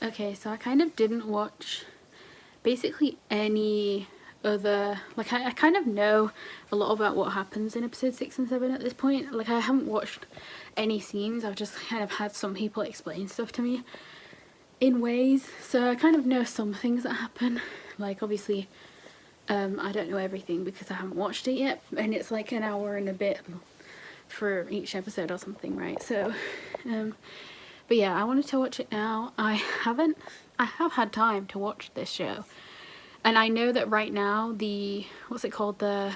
Okay, so I kind of didn't watch basically any other, like I kind of know a lot about what happens in episode 6 and 7 at this point. Like I haven't watched any scenes, I've just kind of had some people explain stuff to me in ways, so I kind of know some things that happen. Like obviously I don't know everything because I haven't watched it yet, and it's like an hour and a bit for each episode or something, right? So but yeah, I wanted to watch it now. I have had time to watch this show, and I know that right now the, what's it called, the,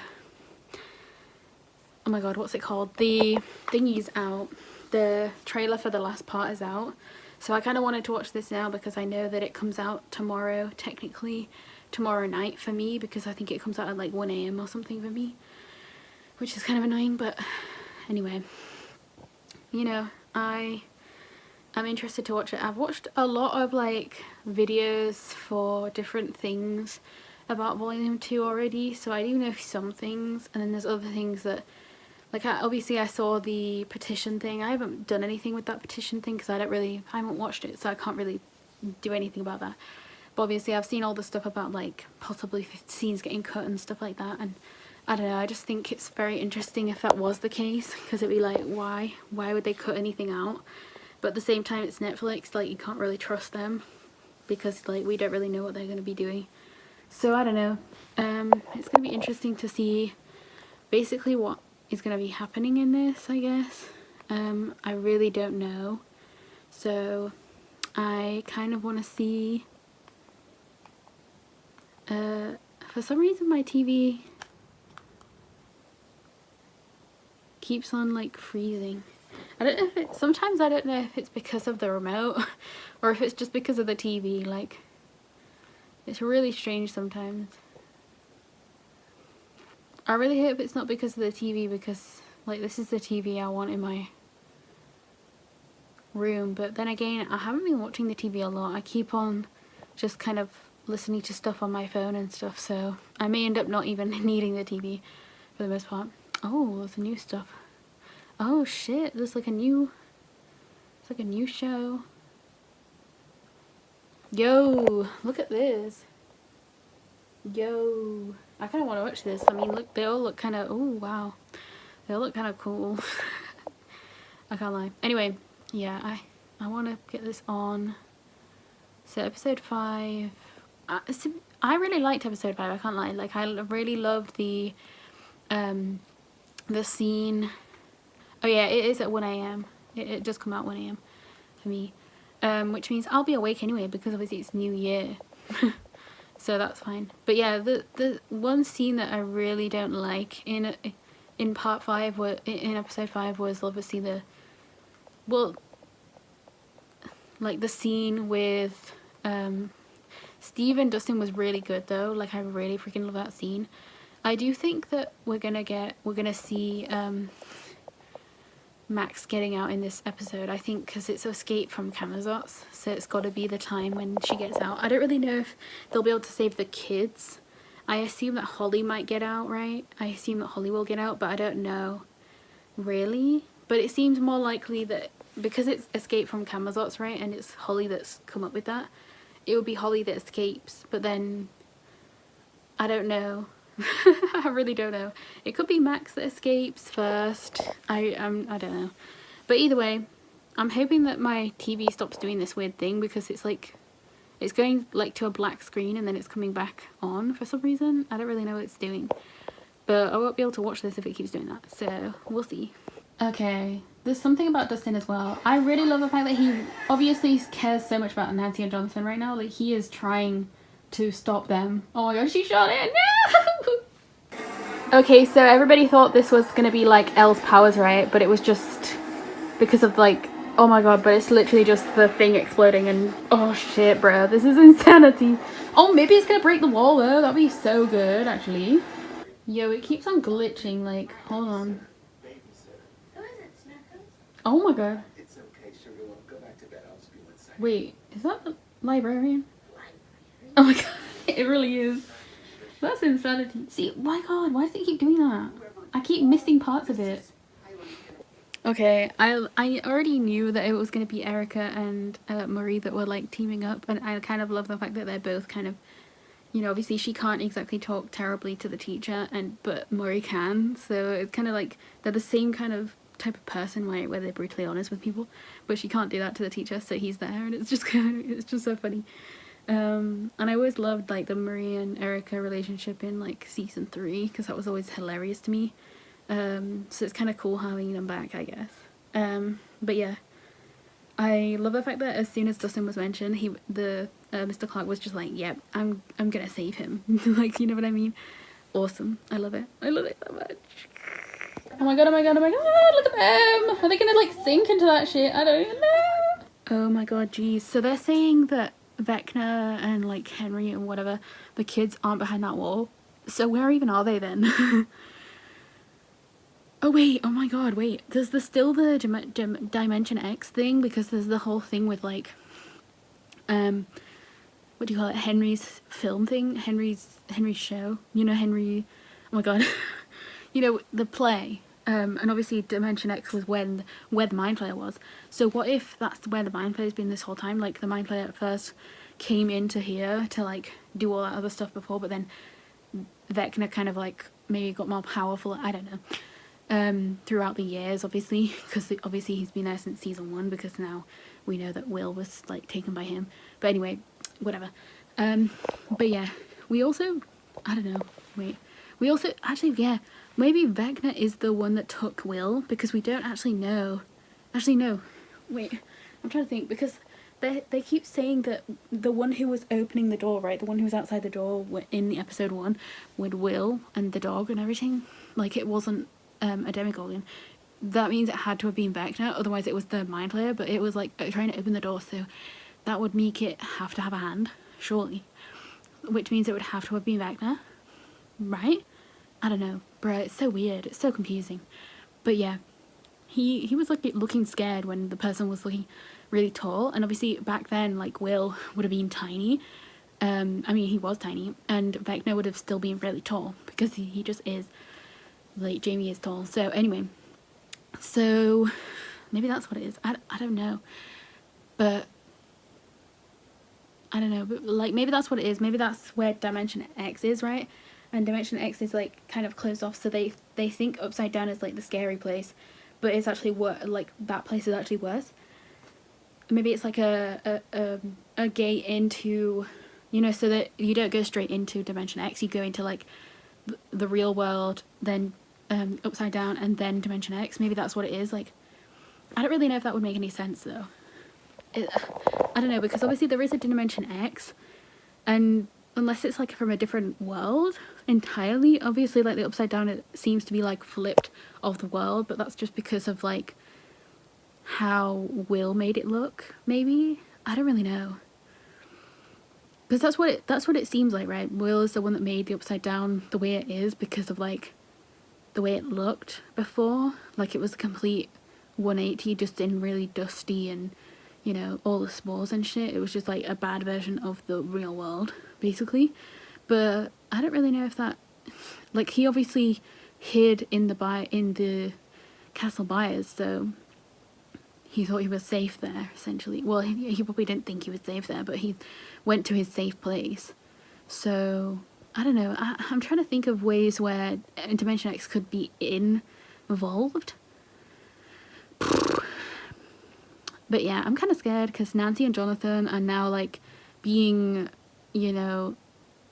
oh my god, what's it called, the thingy's out, the trailer for the last part is out, so I kind of wanted to watch this now because I know that it comes out tomorrow, technically tomorrow night for me, because I think it comes out at like 1 AM or something for me, which is kind of annoying. But anyway, you know, I'm interested to watch it. I've watched a lot of like videos for different things about Volume 2 already, so I do know some things, and then there's other things that, like obviously I saw the petition thing. I haven't done anything with that petition thing because I haven't watched it, so I can't really do anything about that. But obviously I've seen all the stuff about like possibly scenes getting cut and stuff like that, and I don't know, I just think it's very interesting if that was the case, because it'd be like, why would they cut anything out? But at the same time, it's Netflix, like you can't really trust them because like we don't really know what they're going to be doing. So I don't know, it's going to be interesting to see basically what is going to be happening in this, I guess. I really don't know, so I kind of want to see. For some reason my TV keeps on like freezing. I don't know if it, sometimes I don't know if it's because of the remote or if it's just because of the TV. Like it's really strange sometimes. I really hope it's not because of the TV, because like this is the TV I want in my room. But then again, I haven't been watching the TV a lot. I keep on just kind of listening to stuff on my phone and stuff, so I may end up not even needing the TV for the most part. Oh, there's new stuff. Oh shit, there's like a new, it's like a new show. Yo, look at this. Yo, I kind of want to watch this. I mean, look, they all look kind of, oh wow, they all look kind of cool. I can't lie. Anyway, yeah, I want to get this on. So episode 5, I really liked episode 5, I can't lie. Like I really loved the scene. Oh yeah, it is at 1 AM. It just come out 1 AM for me. Which means I'll be awake anyway because obviously it's New Year. So that's fine. But yeah, the one scene that I really don't like in part 5, in episode 5, was obviously the, well, like the scene with Steve and Dustin was really good though. Like I really freaking love that scene. I do think that we're gonna see Max getting out in this episode, I think, because it's Escape from Camazotz, so it's got to be the time when she gets out. I don't really know if they'll be able to save the kids. I assume that Holly might get out, right? I assume that Holly will get out, but I don't know really. But it seems more likely that because it's Escape from Camazotz, right, and it's Holly that's come up with that, it would be Holly that escapes. But then I don't know. I really don't know. It could be Max that escapes first. I don't know. But either way, I'm hoping that my TV stops doing this weird thing, because it's like, it's going like to a black screen and then it's coming back on for some reason. I don't really know what it's doing. But I won't be able to watch this if it keeps doing that. So we'll see. Okay, there's something about Dustin as well. I really love the fact that he obviously cares so much about Nancy and Jonathan right now. Like he is trying to stop them. Oh my gosh, she shot it! No! Okay, so everybody thought this was gonna be like Elle's powers, right? But it was just because of like, oh my god, but it's literally just the thing exploding and oh shit, bro, this is insanity. Oh, maybe it's gonna break the wall though. That'd be so good, actually. Yo, it keeps on glitching, like, hold on. Oh my god. Wait, is that the librarian? Oh my god, it really is. That's insanity. See, my god, why does it keep doing that? I keep missing parts of it. Okay, I already knew that it was going to be Erica and Marie that were like teaming up, and I kind of love the fact that they're both kind of, you know, obviously she can't exactly talk terribly to the teacher, and but Marie can, so it's kind of like they're the same kind of type of person where they're brutally honest with people, but she can't do that to the teacher, so he's there, and it's just kind of, it's just so funny. And I always loved like the Marie and Erica relationship in like season 3 because that was always hilarious to me. So it's kind of cool having them back, I guess. But yeah, I love the fact that as soon as Dustin was mentioned, Mr. Clark was just like, "Yep, I'm gonna save him." Like, you know what I mean? Awesome. I love it. I love it so much. Oh my god! Oh my god! Oh my god! Look at them! Are they gonna like sink into that shit? I don't even know. Oh my god! Geez. So they're saying that Vecna and like Henry and whatever, the kids aren't behind that wall. So where even are they then? Oh wait, oh my god, wait. There's still the Dimension X thing, because there's the whole thing with like, what do you call it? Henry's film thing? Henry's show. You know, Henry, oh my god. You know, the play. And obviously Dimension X was where the Mind Flayer was. So what if that's where the Mind Flayer's been this whole time? Like the Mind Flayer at first came into here to like do all that other stuff before, but then Vecna kind of like maybe got more powerful, I don't know. Throughout the years, obviously, because obviously he's been there since season 1, because now we know that Will was like taken by him. But anyway, whatever. But yeah, we also, I don't know, wait, we also, actually, yeah, maybe Vecna is the one that took Will, because we don't actually know. Actually, no, wait, I'm trying to think, because they keep saying that the one who was opening the door, right, the one who was outside the door in the episode 1 with Will and the dog and everything, like it wasn't a Demogorgon. That means it had to have been Vecna, otherwise it was the Mind Flayer, but it was like trying to open the door, so that would make it have to have a hand, surely. Which means it would have to have been Vecna, right? I don't know, bruh, it's so weird, it's so confusing. But yeah, he was like looking scared when the person was looking really tall, and obviously back then like Will would have been tiny. I mean, he was tiny, and Vecna would have still been really tall, because he just is. Like Jamie is tall. So anyway, so maybe that's what it is. I don't know, but I don't know, but like maybe that's what it is. Maybe that's where Dimension X is, right? And Dimension X is like kind of closed off, so they think Upside Down is like the scary place, but it's actually like that place is actually worse. Maybe it's like a gate into, you know, so that you don't go straight into Dimension X, you go into like the real world, then Upside Down, and then Dimension X. Maybe that's what it is. Like, I don't really know if that would make any sense though. I don't know, because obviously there is a Dimension X, and unless it's like from a different world entirely, obviously like the Upside Down, it seems to be like flipped of the world, but that's just because of like how Will made it look, maybe. I don't really know, because that's what it seems like, right? Will is the one that made the Upside Down the way it is because of like the way it looked before. Like it was a complete 180, just in really dusty and, you know, all the spores and shit. It was just like a bad version of the real world, basically. But I don't really know if that, like, he obviously hid in the Castle Byers, so he thought he was safe there, essentially. Well, he probably didn't think he was safe there, but he went to his safe place. So I don't know, I'm trying to think of ways where Dimension X could be involved. But yeah, I'm kind of scared, because Nancy and Jonathan are now like being, you know,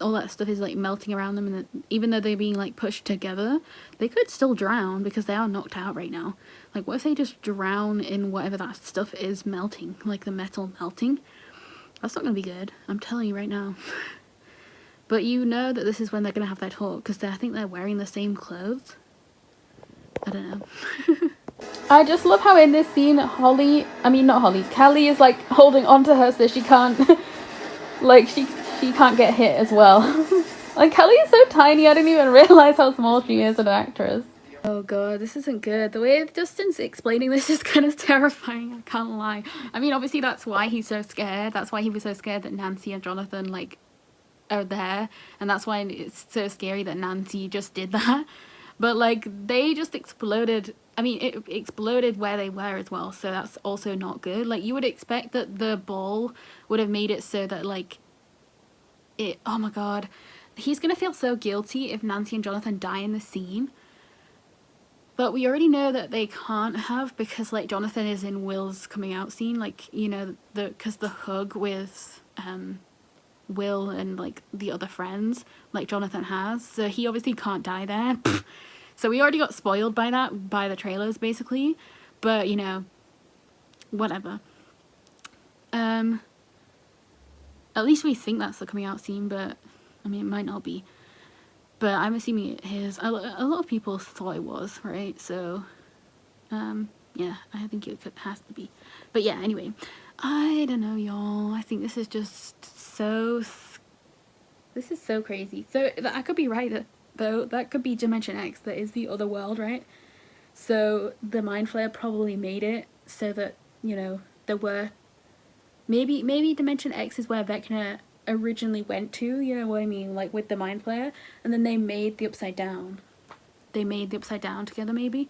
all that stuff is like melting around them, and even though they're being like pushed together, they could still drown because they are knocked out right now. Like, what if they just drown in whatever that stuff is melting, like the metal melting? That's not gonna be good, I'm telling you right now. But you know that this is when they're going to have their talk, because I think they're wearing the same clothes. I don't know. I just love how in this scene, Kelly is like holding onto her so she can't, like she can't get hit as well. Like, Kelly is so tiny, I didn't even realise how small she is as an actress. Oh god, this isn't good. The way Justin's explaining this is kind of terrifying, I can't lie. I mean, obviously that's why he's so scared. That's why he was so scared that Nancy and Jonathan, like, are there, and that's why it's so scary that Nancy just did that. But like they just exploded. I mean, it exploded where they were as well, so that's also not good. Like you would expect that the ball would have made it so that like it, oh my god, he's gonna feel so guilty if Nancy and Jonathan die in the scene. But we already know that they can't have, because like Jonathan is in Will's coming out scene, like, you know, because the hug with Will and like the other friends like Jonathan has, so he obviously can't die there. So we already got spoiled by that, by the trailers basically, but you know, whatever. At least we think that's the coming out scene, but I mean it might not be, but I'm assuming it is. A lot of people thought it was, right? So yeah, I think it has to be. But yeah, anyway, I don't know, y'all. I think this is just so crazy. So I could be right, though. That could be Dimension X. That is the other world, right? So the Mind Flayer probably made it so that, you know, there were maybe Dimension X is where Vecna originally went to, you know what I mean, like with the Mind Flayer, and then they made the Upside Down. They made the Upside Down together, maybe.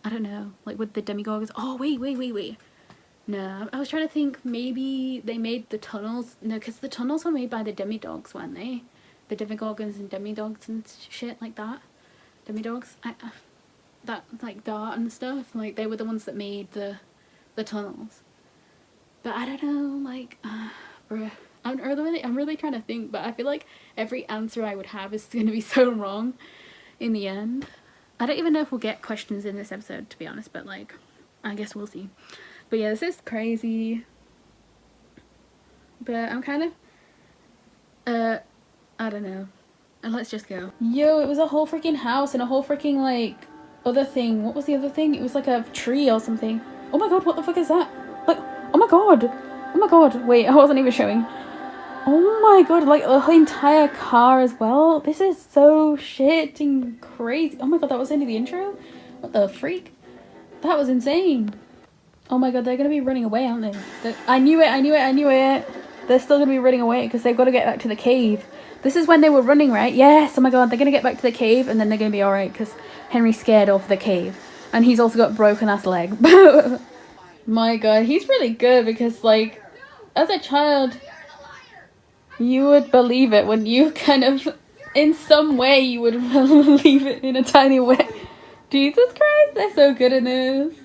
I don't know, like with the Demigods. Oh wait. No, I was trying to think. Maybe they made the tunnels. No, because the tunnels were made by the Demidogs, weren't they? The Demigorgons and Demidogs and shit like that. Demidogs. That like Dart and stuff. Like they were the ones that made the tunnels. But I don't know. Like, bruh. I'm really trying to think. But I feel like every answer I would have is going to be so wrong in the end. I don't even know if we'll get questions in this episode, to be honest. But like, I guess we'll see. But yeah, this is crazy. But I'm kind of, I don't know. And let's just go. Yo, it was a whole freaking house and a whole freaking, like, other thing. What was the other thing? It was like a tree or something. Oh my god, what the fuck is that? Like, oh my god. Oh my god. Wait, I wasn't even showing. Oh my god, like, the whole entire car as well. This is so shitting crazy. Oh my god, that was only the intro? What the freak? That was insane. Oh my god, they're gonna be running away, aren't they? I knew it. They're still gonna be running away because they've got to get back to the cave. This is when they were running, right? Yes, oh my god, they're gonna get back to the cave and then they're gonna be alright because Henry's scared of the cave. And he's also got a broken ass leg. My god, he's really good because, like, as a child, you would believe it when you kind of, in some way, you would believe it in a tiny way. Jesus Christ, they're so good in this.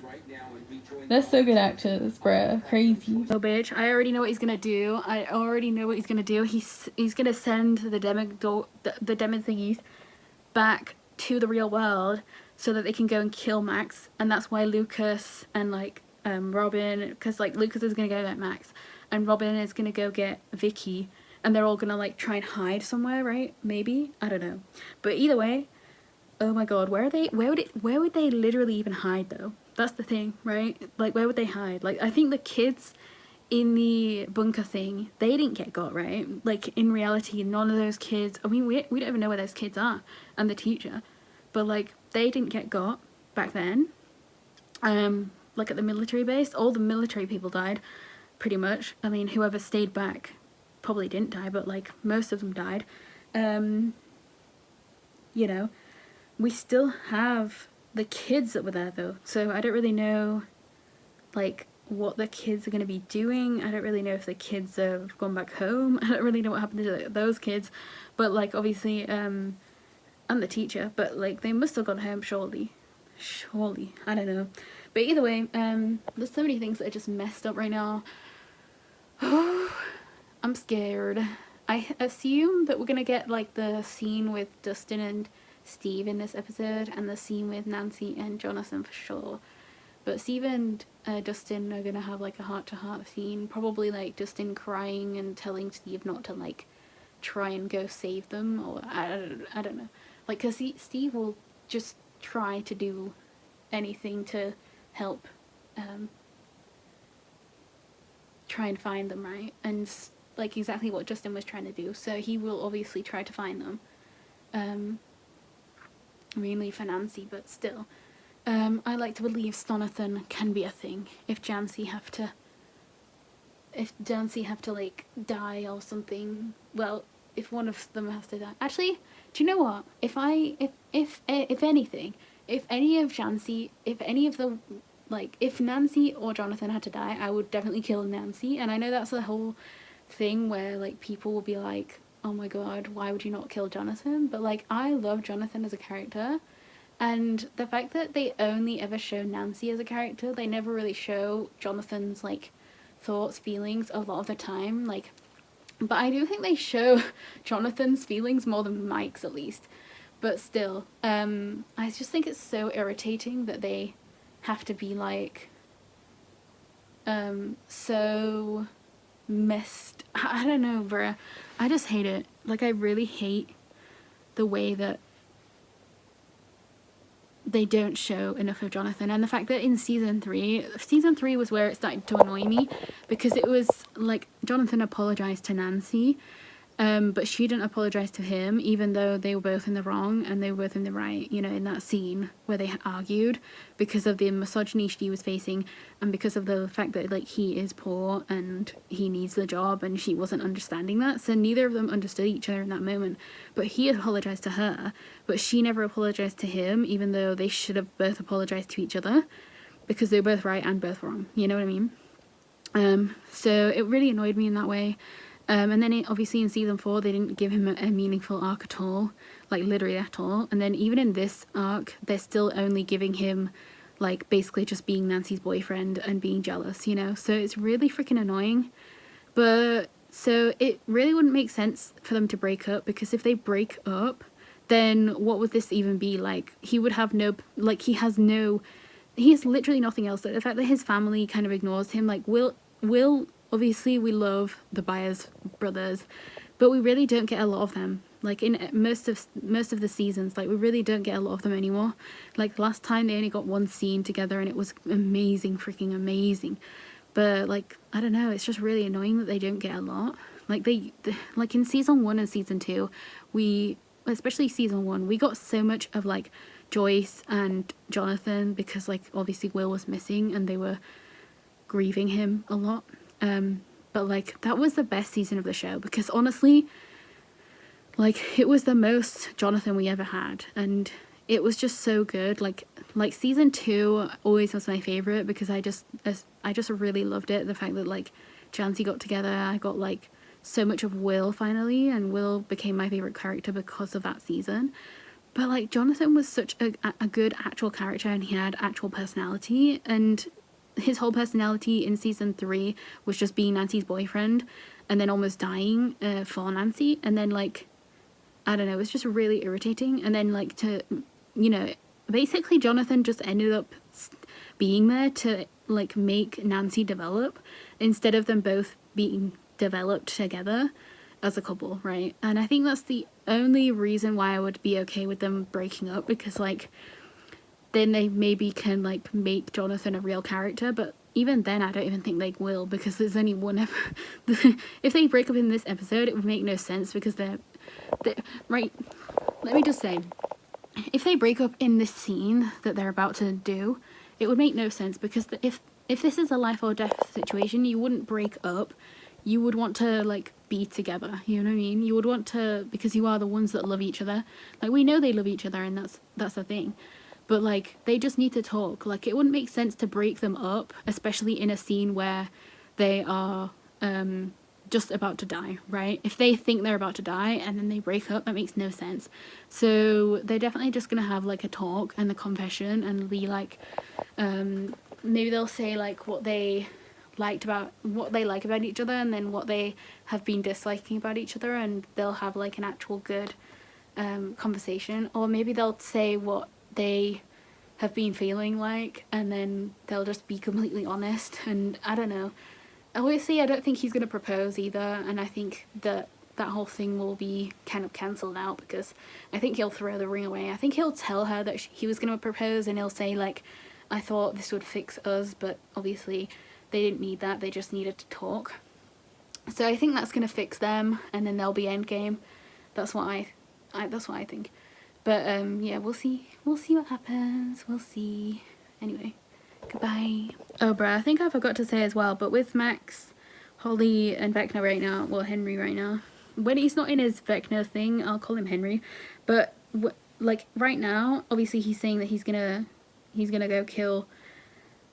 They're so good actors, bruh. Crazy. Oh, bitch. I already know what he's gonna do. He's gonna send the demon thingies back to the real world so that they can go and kill Max. And that's why Lucas and, like, Robin... Because, like, Lucas is gonna go get Max. And Robin is gonna go get Vicky. And they're all gonna, like, try and hide somewhere, right? Maybe? I don't know. But either way... Oh my god, where would they literally even hide, though? That's the thing, right? Like, where would they hide? Like, I think the kids in the bunker thing, they didn't get got, right? Like, in reality, none of those kids... I mean, we don't even know where those kids are. And the teacher. But, like, they didn't get got back then. Like, at the military base, all the military people died, pretty much. I mean, whoever stayed back probably didn't die, but, like, most of them died. You know... We still have the kids that were there, though, so I don't really know, like, what the kids are going to be doing. I don't really know if the kids have gone back home. I don't really know what happened to those kids, but, like, obviously, and the teacher, but, like, they must have gone home, surely, I don't know, but either way, there's so many things that are just messed up right now. I'm scared. I assume that we're going to get, like, the scene with Dustin and Steve in this episode, and the scene with Nancy and Jonathan for sure, but Steve and Dustin are gonna have like a heart-to-heart scene, probably like Dustin crying and telling Steve not to like try and go save them, or I don't know, like, because Steve will just try to do anything to help try and find them, right? And like exactly what Justin was trying to do, so he will obviously try to find them, mainly for Nancy, but still. I like to believe Stonathan can be a thing if Jancy have to like die or something. Well, if one of them has to die. Actually, do you know what? If anything, if any of the, like, if Nancy or Jonathan had to die, I would definitely kill Nancy. And I know that's the whole thing where, like, people will be like, oh my god, why would you not kill Jonathan? But, like, I love Jonathan as a character. And the fact that they only ever show Nancy as a character, they never really show Jonathan's, like, thoughts, feelings a lot of the time. Like, but I do think they show Jonathan's feelings more than Mike's, at least. But still, I just think it's so irritating that they have to be, like, so messed. I don't know, bruh. I just hate it. Like, I really hate the way that they don't show enough of Jonathan, and the fact that in season 3 was where it started to annoy me, because it was like Jonathan apologized to Nancy, but she didn't apologize to him, even though they were both in the wrong and they were both in the right, you know, in that scene where they argued because of the misogyny she was facing, and because of the fact that, like, he is poor and he needs the job, and she wasn't understanding that. So neither of them understood each other in that moment, but he apologized to her, but she never apologized to him, even though they should have both apologized to each other, because they were both right and both wrong, you know what I mean? So it really annoyed me in that way. And then obviously in season 4 they didn't give him a meaningful arc at all, like literally at all. And then even in this arc they're still only giving him, like, basically just being Nancy's boyfriend and being jealous, you know. So it's really freaking annoying. But so it really wouldn't make sense for them to break up, because if they break up, then what would this even be? Like, he would have no, like, he has literally nothing else. The fact that his family kind of ignores him, like, Will obviously we love the Byers brothers, but we really don't get a lot of them. Like, in most of the seasons, like, we really don't get a lot of them anymore. Like, last time they only got one scene together and it was amazing, freaking amazing. But, like, I don't know, it's just really annoying that they don't get a lot. Like, like in season 1 and season 2, especially season 1, we got so much of, like, Joyce and Jonathan, because, like, obviously Will was missing and they were grieving him a lot. But, like, that was the best season of the show, because honestly, like, it was the most Jonathan we ever had, and it was just so good. Like season 2 always was my favorite, because I just really loved it. The fact that, like, Jancy got together, I got, like, so much of Will finally, and Will became my favorite character because of that season. But, like, Jonathan was such a good actual character, and he had actual personality, and his whole personality in season 3 was just being Nancy's boyfriend and then almost dying for Nancy. And then, like, I don't know, it was just really irritating. And then, like, to, you know, basically Jonathan just ended up being there to, like, make Nancy develop, instead of them both being developed together as a couple, right? And I think that's the only reason why I would be okay with them breaking up, because, like, then they maybe can, like, make Jonathan a real character. But even then I don't even think they will, because there's only one if they break up in this episode, it would make no sense, because they're right, let me just say, if they break up in this scene that they're about to do, it would make no sense, because if this is a life or death situation, you wouldn't break up. You would want to, like, be together, you know what I mean? You would want to, because you are the ones that love each other. Like, we know they love each other, and that's the thing. But, like, they just need to talk. Like, it wouldn't make sense to break them up, especially in a scene where they are just about to die, right? If they think they're about to die and then they break up, that makes no sense. So they're definitely just gonna have, like, a talk and a confession, and be like, maybe they'll say, like, what they like about each other, and then what they have been disliking about each other, and they'll have, like, an actual good conversation. Or maybe they'll say what they have been feeling like, and then they'll just be completely honest. And I don't know, obviously I don't think he's gonna propose either, and I think that whole thing will be kind of cancelled out, because I think he'll throw the ring away. I think he'll tell her that he was gonna propose, and he'll say, like, I thought this would fix us, but obviously they didn't need that, they just needed to talk. So I think that's gonna fix them, and then they'll be endgame. That's what I think. But yeah, we'll see what happens, we'll see. Anyway, goodbye. Oh bruh, I think I forgot to say as well, but with Max, Holly and Vecna right now, well, Henry right now, when he's not in his Vecna thing, I'll call him Henry, but like right now, obviously he's saying that he's gonna go kill.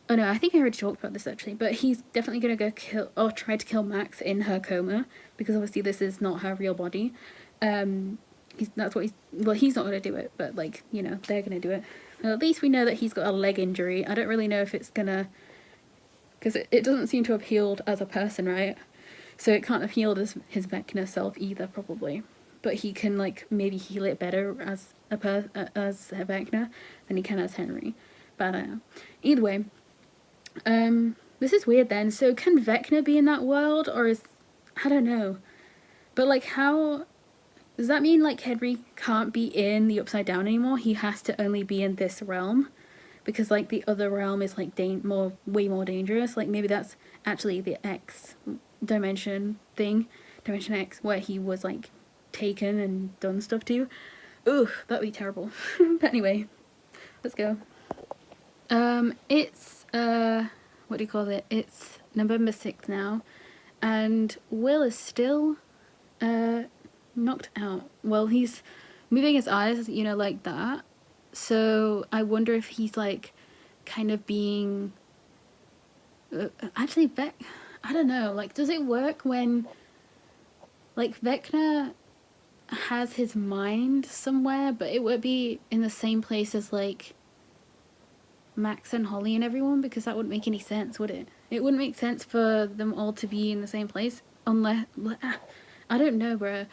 Oh no, I think I already talked about this actually, but he's definitely gonna go kill or try to kill Max in her coma, because obviously this is not her real body. That's what he's not gonna do it, but like, you know, they're gonna do it. Well, at least we know that he's got a leg injury. I don't really know if it's gonna, because it doesn't seem to have healed as a person, right? So it can't have healed as his Vecna self either, probably. But he can like maybe heal it better as a Vecna than he can as Henry. But I don't know. Either way, this is weird then. So can Vecna be in that world, or is, I don't know. But like, how does that mean like Henry can't be in the Upside Down anymore? He has to only be in this realm, because like the other realm is like way more dangerous. Like maybe that's actually the X dimension thing, Dimension X, where he was like taken and done stuff to. Ooh, that'd be terrible. But anyway, let's go. It's what do you call it? It's November 6th now, and Will is still knocked out. Well, he's moving his eyes, you know, like that. So I wonder if he's like kind of being actually I don't know, like, does it work when like Vecna has his mind somewhere, but it would be in the same place as like Max and Holly and everyone, because that wouldn't make any sense, would it? It wouldn't make sense for them all to be in the same place unless, I don't know, bro.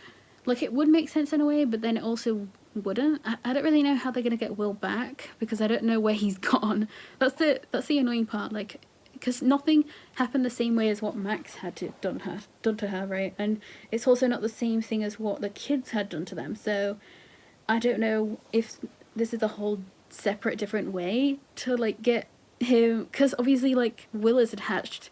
Like, it would make sense in a way, but then it also wouldn't. I don't really know how they're gonna get Will back, because I don't know where he's gone. That's the annoying part, like, because nothing happened the same way as what Max had done to her, right? And it's also not the same thing as what the kids had done to them. So I don't know if this is a whole separate, different way to like get him, because obviously like Will is attached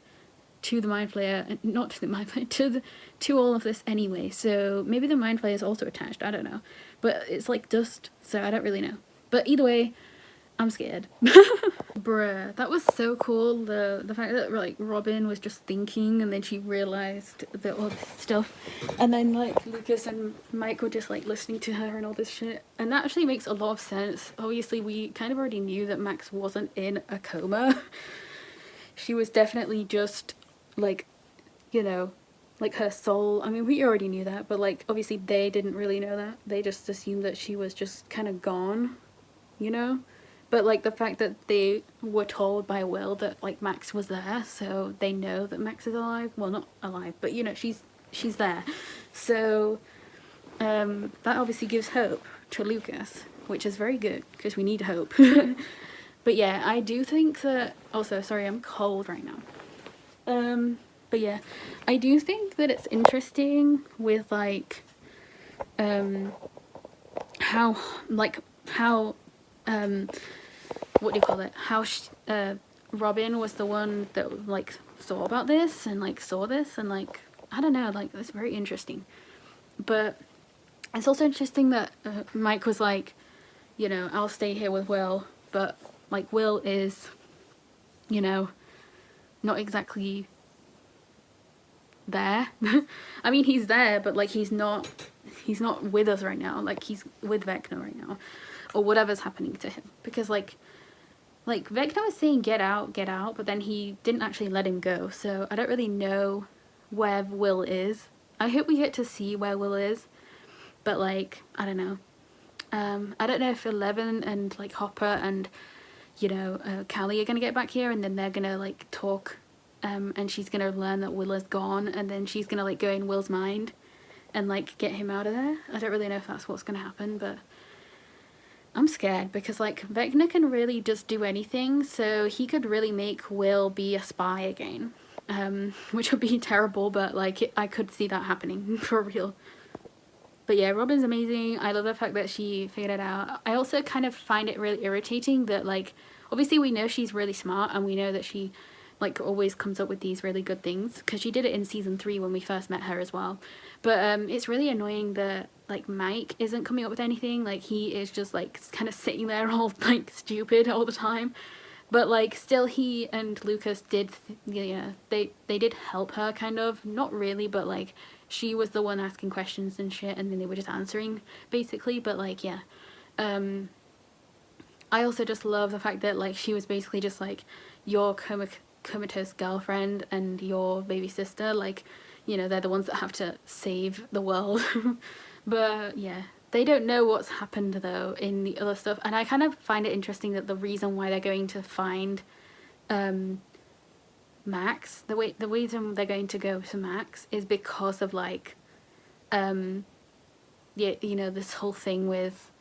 to the Mind Flayer, and not to the Mind Flayer, to all of this anyway. So maybe the Mind Flayer is also attached. I don't know, but it's like dust, so I don't really know. But either way, I'm scared. Bruh, that was so cool. The fact that like Robin was just thinking and then she realized that all this stuff, and then like Lucas and Mike were just like listening to her and all this shit, and that actually makes a lot of sense. Obviously we kind of already knew that Max wasn't in a coma. She was definitely just like, you know, like her soul. I mean, we already knew that, but like obviously they didn't really know that. They just assumed that she was just kind of gone, you know. But like the fact that they were told by Will that like Max was there, so they know that Max is alive. Well, not alive, but you know, she's there. So that obviously gives hope to Lucas, which is very good because we need hope. But yeah, I do think that, also sorry, I'm cold right now. But yeah, I do think that it's interesting with like how what do you call it, how Robin was the one that like saw about this and like saw this, and like I don't know, like it's very interesting. But it's also interesting that Mike was like, you know, I'll stay here with Will, but like Will is, you know, not exactly there. I mean, he's there, but like he's not with us right now. Like he's with Vecna right now, or whatever's happening to him, because like Vecna was saying get out, but then he didn't actually let him go. So I don't really know where Will is. I hope we get to see where Will is, but like I don't know. I don't know if Eleven and like Hopper and, you know, Callie are gonna get back here, and then they're gonna like talk, and she's gonna learn that Will is gone, and then she's gonna like go in Will's mind and like get him out of there. I don't really know if that's what's gonna happen, but I'm scared because like Vecna can really just do anything, so he could really make Will be a spy again, which would be terrible, but like I could see that happening for real. But yeah, Robin's amazing. I love the fact that she figured it out. I also kind of find it really irritating that like, obviously we know she's really smart, and we know that she like always comes up with these really good things, because she did it in season 3 when we first met her as well. But it's really annoying that like Mike isn't coming up with anything. Like he is just like kind of sitting there all like stupid all the time. But like still, he and Lucas did, you know, they did help her kind of, not really, but like she was the one asking questions and shit, and then they were just answering basically. But like, yeah, I also just love the fact that like she was basically just like your comatose girlfriend and your baby sister, like, you know, they're the ones that have to save the world. But yeah, they don't know what's happened though in the other stuff, and I kind of find it interesting that the reason why they're going to find Max, the reason they're going to go to Max is because of like yeah, you know, this whole thing with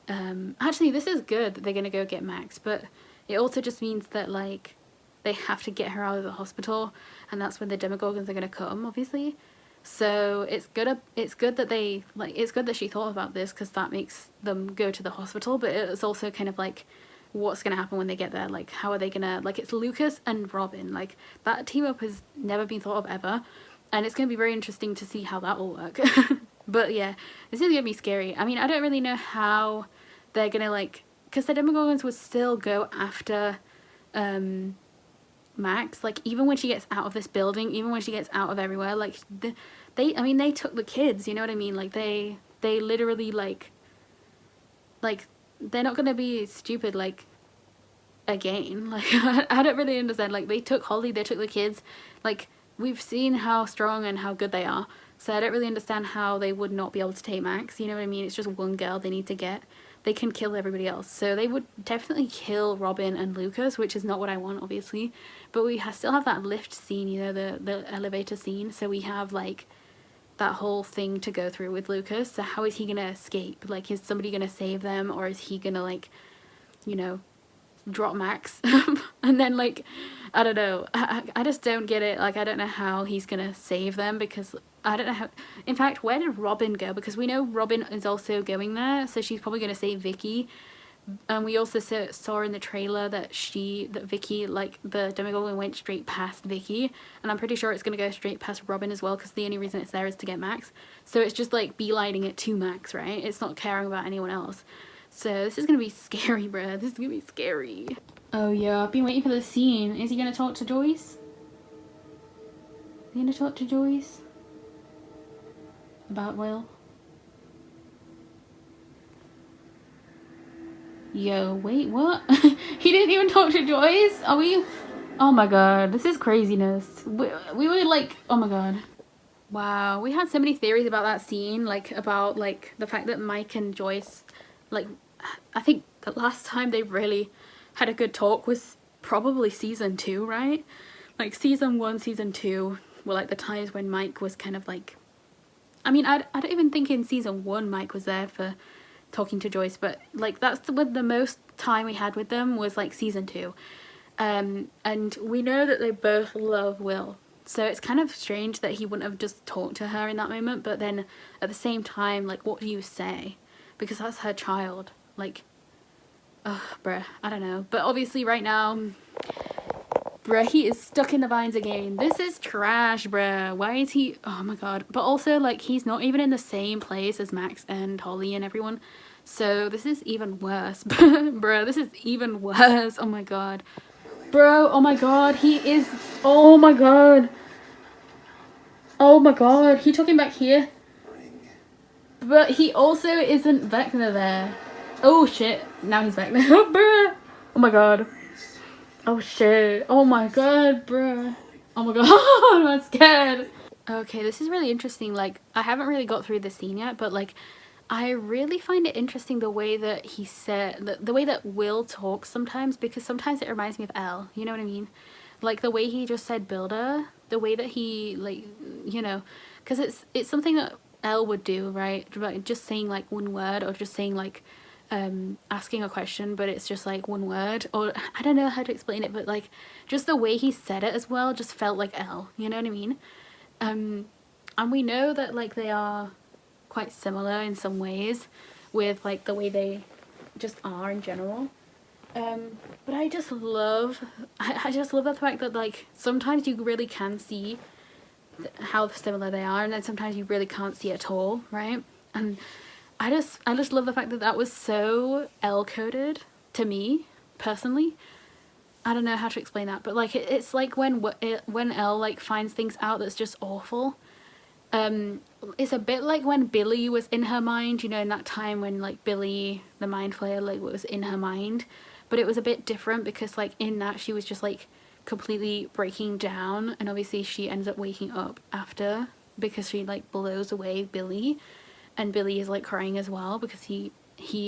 actually this is good that they're gonna go get Max, but it also just means that like they have to get her out of the hospital, and that's when the Demogorgons are gonna come, obviously. So it's good that they like, it's good that she thought about this, because that makes them go to the hospital, but it's also kind of like what's gonna happen when they get there, like how are they gonna, like, it's Lucas and Robin, like that team up has never been thought of ever, and it's gonna be very interesting to see how that will work. But yeah, this is gonna be scary. I mean, I don't really know how they're gonna like, because the Demogorgons would still go after Max, like even when she gets out of this building, even when she gets out of everywhere, like I mean, they took the kids, you know what I mean, like they literally like they're not gonna be stupid like again, like I don't really understand, like they took Holly, they took the kids, like we've seen how strong and how good they are, so I don't really understand how they would not be able to take Max, you know what I mean, it's just one girl they need to get. They can kill everybody else, so they would definitely kill Robin and Lucas, which is not what I want, obviously, but we still have that lift scene, you know, the elevator scene, so we have like that whole thing to go through with Lucas. So how is he gonna escape? Like, is somebody gonna save them, or is he gonna, like, you know, drop Max? And then, like, I don't know, I just don't get it. Like, I don't know how he's gonna save them, because I don't know how. In fact, where did Robin go? Because we know Robin is also going there, so she's probably gonna save Vicky. And we also saw in the trailer that Vicky, like, the Demogorgon went straight past Vicky, and I'm pretty sure it's gonna go straight past Robin as well, because the only reason it's there is to get Max. So it's just like beelining it to Max, right? It's not caring about anyone else. So this is gonna be scary, bruh. This is gonna be scary. Oh yeah, I've been waiting for this scene. Is he gonna talk to Joyce? Is he gonna talk to Joyce about Will? Yo, wait, what? He didn't even talk to Joyce? Are we? Oh my god, this is craziness. We were like, oh my god. Wow, we had so many theories about that scene, like about like the fact that Mike and Joyce, like, I think the last time they really had a good talk was probably season 2, right? Like season 1, season 2 were like the times when Mike was kind of like, I mean, I don't even think in season 1 Mike was there for talking to Joyce, but like that's the most time we had with them was like season 2, and we know that they both love Will, so it's kind of strange that he wouldn't have just talked to her in that moment. But then at the same time, like, what do you say, because that's her child, like, ugh, bruh, I don't know. But obviously right now, bruh, he is stuck in the vines again. This is trash, bruh. Why is he? Oh my god. But also, like, he's not even in the same place as Max and Holly and everyone. So this is even worse. Bruh, this is even worse. Oh my god. Bro, oh my god. He is... Oh my god. Oh my god. He took him back here. But he also isn't Vecna there. Oh shit. Now he's back there. Bruh. Oh my god. Oh shit. Oh my god, bruh. Oh my god, I'm scared. Okay, this is really interesting. Like, I haven't really got through the scene yet, but like, I really find it interesting the way that he said, the way that Will talks sometimes, because sometimes it reminds me of Elle, you know what I mean? Like the way he just said builder, the way that he, like, you know, because it's something that Elle would do, right? Just saying like one word, or just saying like, asking a question, but it's just like one word, or I don't know how to explain it, but like just the way he said it as well just felt like Elle, you know what I mean? And we know that like they are quite similar in some ways with like the way they just are in general, but I just love the fact that like sometimes you really can see how similar they are, and then sometimes you really can't see it at all, right? And I just love the fact that that was so Elle-coded to me personally. I don't know how to explain that, but like it's like when Elle like finds things out that's just awful, It's a bit like when Billy was in her mind, you know, in that time when like Billy the mind flayer like was in her mind, but it was a bit different because like in that she was just like completely breaking down, and obviously she ends up waking up after because she like blows away Billy, and Billy is like crying as well because he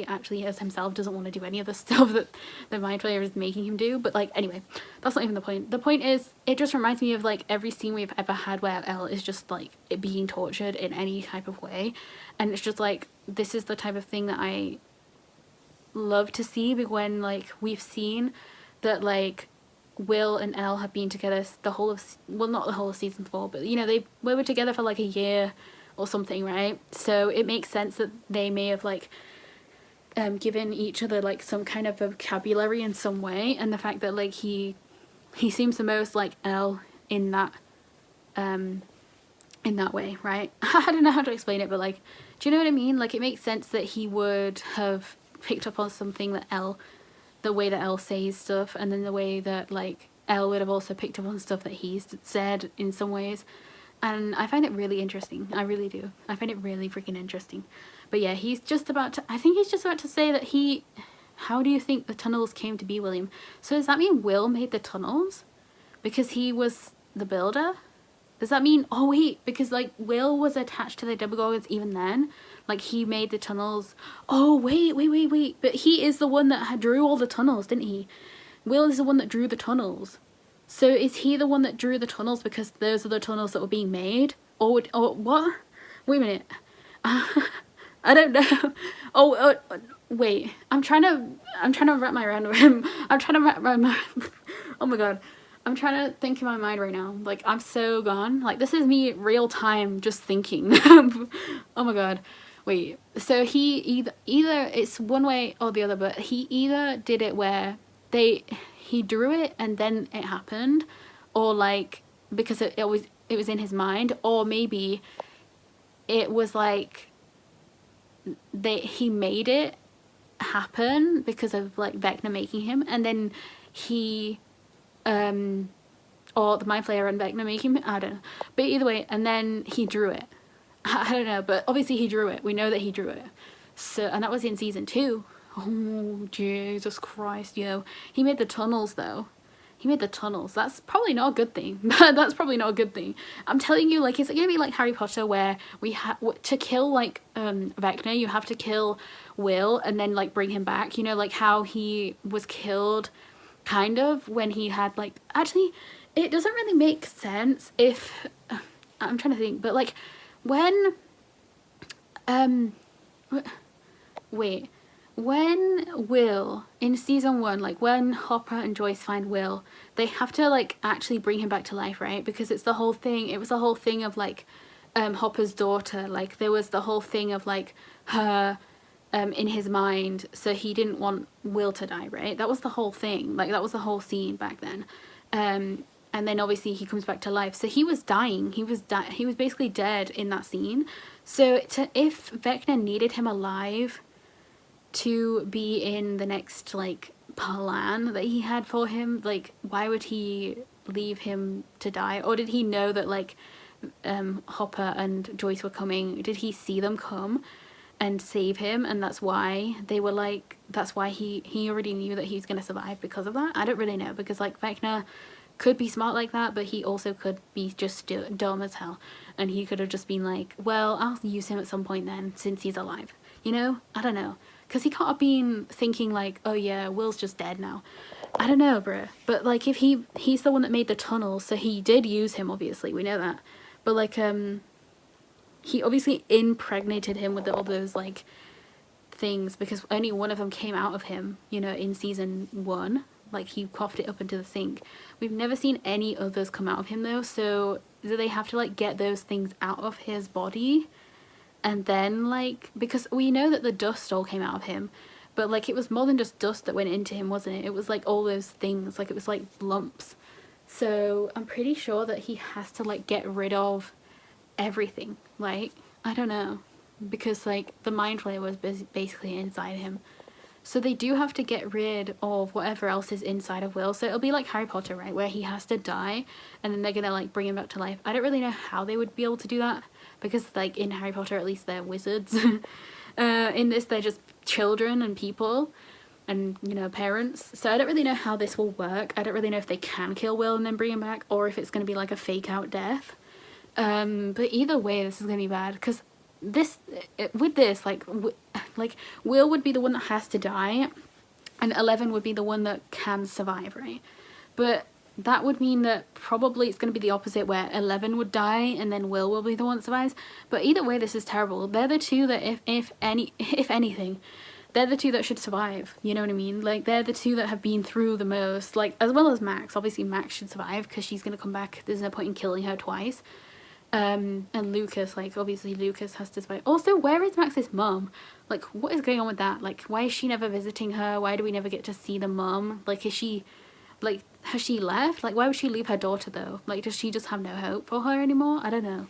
actually as himself doesn't want to do any of the stuff that the mind flayer is making him do. But like anyway, that's not even the point. The point is it just reminds me of like every scene we've ever had where Elle is just like it being tortured in any type of way, and it's just like this is the type of thing that I love to see, because when like we've seen that like Will and Elle have been together the whole of, well, not the whole of season 4, but you know they were together for like a year or something, right? So it makes sense that they may have like given each other like some kind of vocabulary in some way, and the fact that like he seems the most like Elle in that way, right? I don't know how to explain it, but like, do you know what I mean? Like it makes sense that he would have picked up on something that Elle, the way that Elle says stuff, and then the way that like Elle would have also picked up on stuff that he's said in some ways. And I find it really interesting. I really do. I find it really freaking interesting. But yeah, he's just about to, I think he's just about to say that how do you think the tunnels came to be, William? So does that mean Will made the tunnels? Because he was the builder? Does that mean, oh wait, because like Will was attached to the Demogorgons even then? Like he made the tunnels. Oh wait. But he is the one that drew all the tunnels, didn't he? Will is the one that drew the tunnels. So is he the one that drew the tunnels because those are the tunnels that were being made? Or what? Wait a minute. I don't know. Wait. I'm trying to wrap my mind around. I'm trying to wrap my oh my god. I'm trying to think in my mind right now. Like I'm so gone. Like this is me real time just thinking. Oh my god. Wait. So he either it's one way or the other, but he either did it where he drew it and then it happened, or like because it was in his mind, or maybe it was like he made it happen because of like Vecna making him, and then he or the mind flayer and Vecna making him, I don't know, but either way, and then he drew it. I don't know, but obviously he drew it. We know that he drew it. So, and that was in season 2. Oh, Jesus Christ, yo. He made the tunnels, though. He made the tunnels. That's probably not a good thing. That's probably not a good thing. I'm telling you, like, is it going to be like Harry Potter where we have to kill, like, Vecna, you have to kill Will and then, like, bring him back? You know, like how he was killed, kind of, when he had, like... Actually, it doesn't really make sense if... I'm trying to think, but, like, when... Wait... When Will, in season 1, like when Hopper and Joyce find Will, they have to like actually bring him back to life, right? Because it's the whole thing, it was the whole thing of like Hopper's daughter, like there was the whole thing of like her in his mind, so he didn't want Will to die, right? That was the whole thing, like that was the whole scene back then. And then obviously he comes back to life, so he was dying, he was basically dead in that scene. So if Vecna needed him alive to be in the next like plan that he had for him, like why would he leave him to die? Or did he know that like Hopper and Joyce were coming? Did he see them come and save him, and that's why they were like, that's why he already knew that he was going to survive because of that? I don't really know, because like Vecna could be smart like that, but he also could be just dumb as hell, and he could have just been like, well, I'll use him at some point then since he's alive, you know? I don't know. Because he can't have been thinking like, oh yeah, Will's just dead now. I don't know, bruh. But like if he's the one that made the tunnel, so he did use him, obviously, we know that. But like he obviously impregnated him with all those like things, because only one of them came out of him, you know, in season 1. Like he coughed it up into the sink. We've never seen any others come out of him though, so do they have to like get those things out of his body? And then like, because we know that the dust all came out of him, but like it was more than just dust that went into him, wasn't it? It was like all those things, like it was like lumps. So I'm pretty sure that he has to like get rid of everything. Like, I don't know, because like the mind flayer was basically inside him. So they do have to get rid of whatever else is inside of Will. So it'll be like Harry Potter, right? Where he has to die and then they're gonna like bring him back to life. I don't really know how they would be able to do that, because like in Harry Potter at least they're wizards. In this they're just children and people and, you know, parents. So I don't really know how this will work. I don't really know if they can kill Will and then bring him back, or if it's going to be like a fake out death. But either way, this is going to be bad, because with this, like Will would be the one that has to die, and 11 would be the one that can survive, right? But that would mean that probably it's going to be the opposite, where 11 would die and then Will be the one that survives. But either way, this is terrible. They're the two that, if anything, they're the two that should survive, you know what I mean? Like, they're the two that have been through the most, like, as well as Max. Obviously Max should survive because she's going to come back. There's no point in killing her twice. And Lucas, like, obviously Lucas has to survive. Also, where is Max's mum? Like, what is going on with that? Like, why is she never visiting her? Why do we never get to see the mum? Like, is she, like, has she left? Like, why would she leave her daughter, though? Like, does she just have no hope for her anymore? I don't know.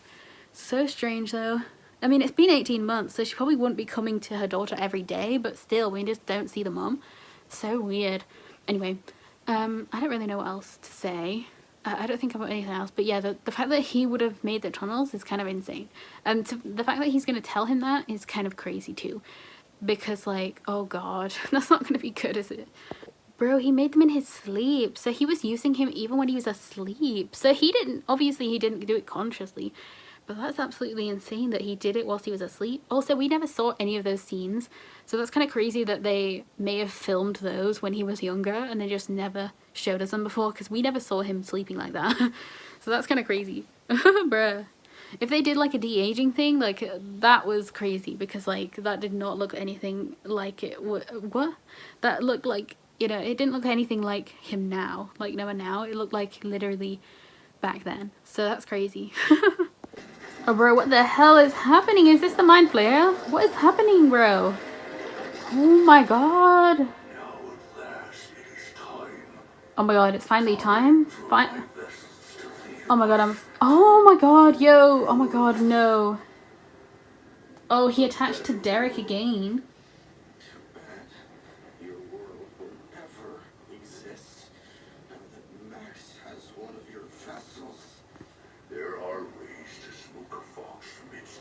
So strange, though. I mean, it's been 18 months, so she probably wouldn't be coming to her daughter every day, but still, we just don't see the mum. So weird. Anyway, I don't really know what else to say. I don't think about anything else, but yeah, the fact that he would have made the tunnels is kind of insane. And the fact that he's going to tell him that is kind of crazy too. Because, like, oh god, that's not going to be good, is it? Bro, he made them in his sleep, so he was using him even when he was asleep. So obviously he didn't do it consciously. But that's absolutely insane that he did it whilst he was asleep. Also, we never saw any of those scenes. So that's kind of crazy that they may have filmed those when he was younger and they just never showed us them before, because we never saw him sleeping like that. So that's kind of crazy. Bruh. If they did like a de-aging thing, like, that was crazy, because like that did not look anything like it what? That looked like, you know, it didn't look anything like him now. Like, no, now it looked like literally back then. So that's crazy. Oh, bro, what the hell is happening? Is this the Mind Flayer? What is happening, bro? Oh my god. Oh my god, it's finally time. Oh my god, oh my god, yo. Oh my god, no. Oh, he attached to Derek again.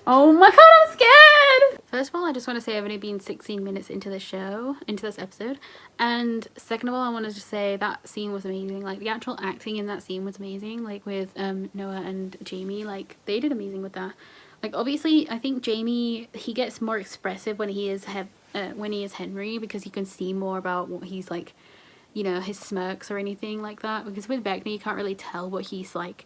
Oh my god, I'm scared! First of all, I just want to say I've only been 16 minutes into the show, into this episode. And second of all, I wanted to say that scene was amazing. Like, the actual acting in that scene was amazing. Like, with Noah and Jamie, like, they did amazing with that. Like, obviously, I think Jamie, he gets more expressive when he is Henry, because you can see more about what he's like, you know, his smirks or anything like that. Because with Vecna, you can't really tell what he's like.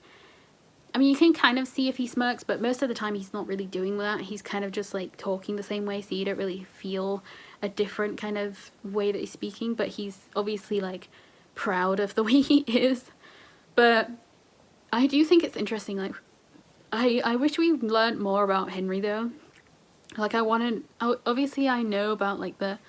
I mean, you can kind of see if he smirks, but most of the time he's not really doing that. He's kind of just like talking the same way, so you don't really feel a different kind of way that he's speaking. But he's obviously like proud of the way he is. But I do think it's interesting. Like, I wish we learned more about Henry though. Like, obviously I know about like the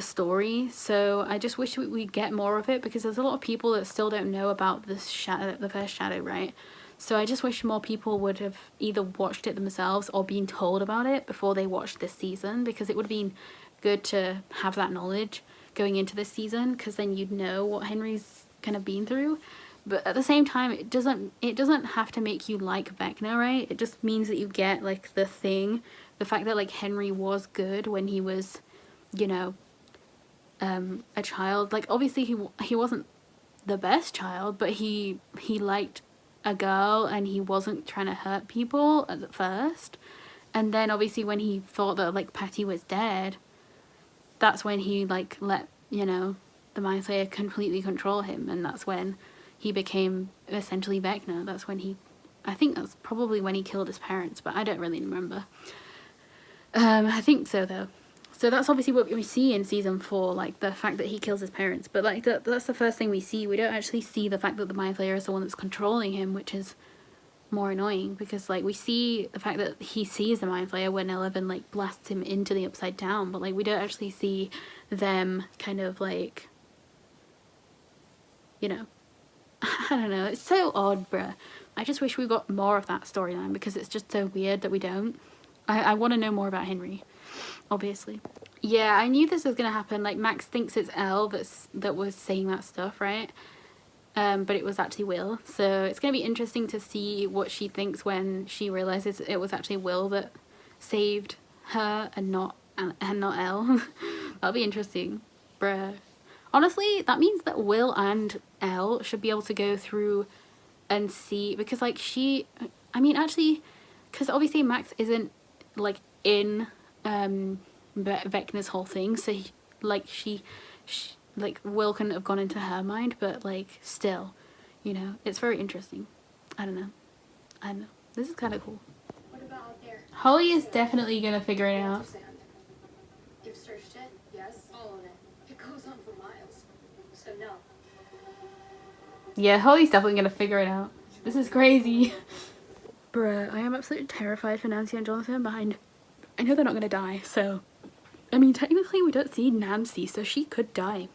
story, so I just wish we get more of it, because there's a lot of people that still don't know about this shadow, the first shadow, right? So I just wish more people would have either watched it themselves or been told about it before they watched this season, because it would have been good to have that knowledge going into this season, because then you'd know what Henry's kind of been through. But at the same time, it doesn't have to make you like Vecna, right? It just means that you get like the fact that like Henry was good when he was, you know, a child. Like, obviously he wasn't the best child, but he liked a girl and he wasn't trying to hurt people at first. And then obviously when he thought that like Patty was dead, that's when he like let, you know, the Mind Flayer completely control him, and that's when he became essentially Vecna. That's when I think that's probably when he killed his parents, but I don't really remember. I think so though. So that's obviously what we see in season 4, like the fact that he kills his parents. But like that's the first thing we see. We don't actually see the fact that the Mind Flayer is the one that's controlling him, which is more annoying, because like we see the fact that he sees the Mind Flayer when 11 like blasts him into the Upside Down, but like we don't actually see them kind of like, you know, I don't know. It's so odd, bruh. I just wish we got more of that storyline, because it's just so weird that we don't. I want to know more about Henry, obviously. Yeah, I knew this was going to happen. Like, Max thinks it's Elle that was saying that stuff, right? but it was actually Will. So it's going to be interesting to see what she thinks when she realizes it was actually Will that saved her and not Elle. That'll be interesting. Bruh. Honestly, that means that Will and Elle should be able to go through and see, because like actually, because obviously Max isn't like in Vecna's whole thing, so she like Will couldn't have gone into her mind, but like still, you know, it's very interesting. I don't know. This is kind of cool. What about out there? Holly is definitely gonna figure it out. You've searched it? Yes. All of it. It goes on for miles. So no. Yeah, Holly's definitely gonna figure it out. This is crazy. Bruh, I am absolutely terrified for Nancy and Jonathan, but I know they're not gonna die, so I mean, technically we don't see Nancy, so she could die.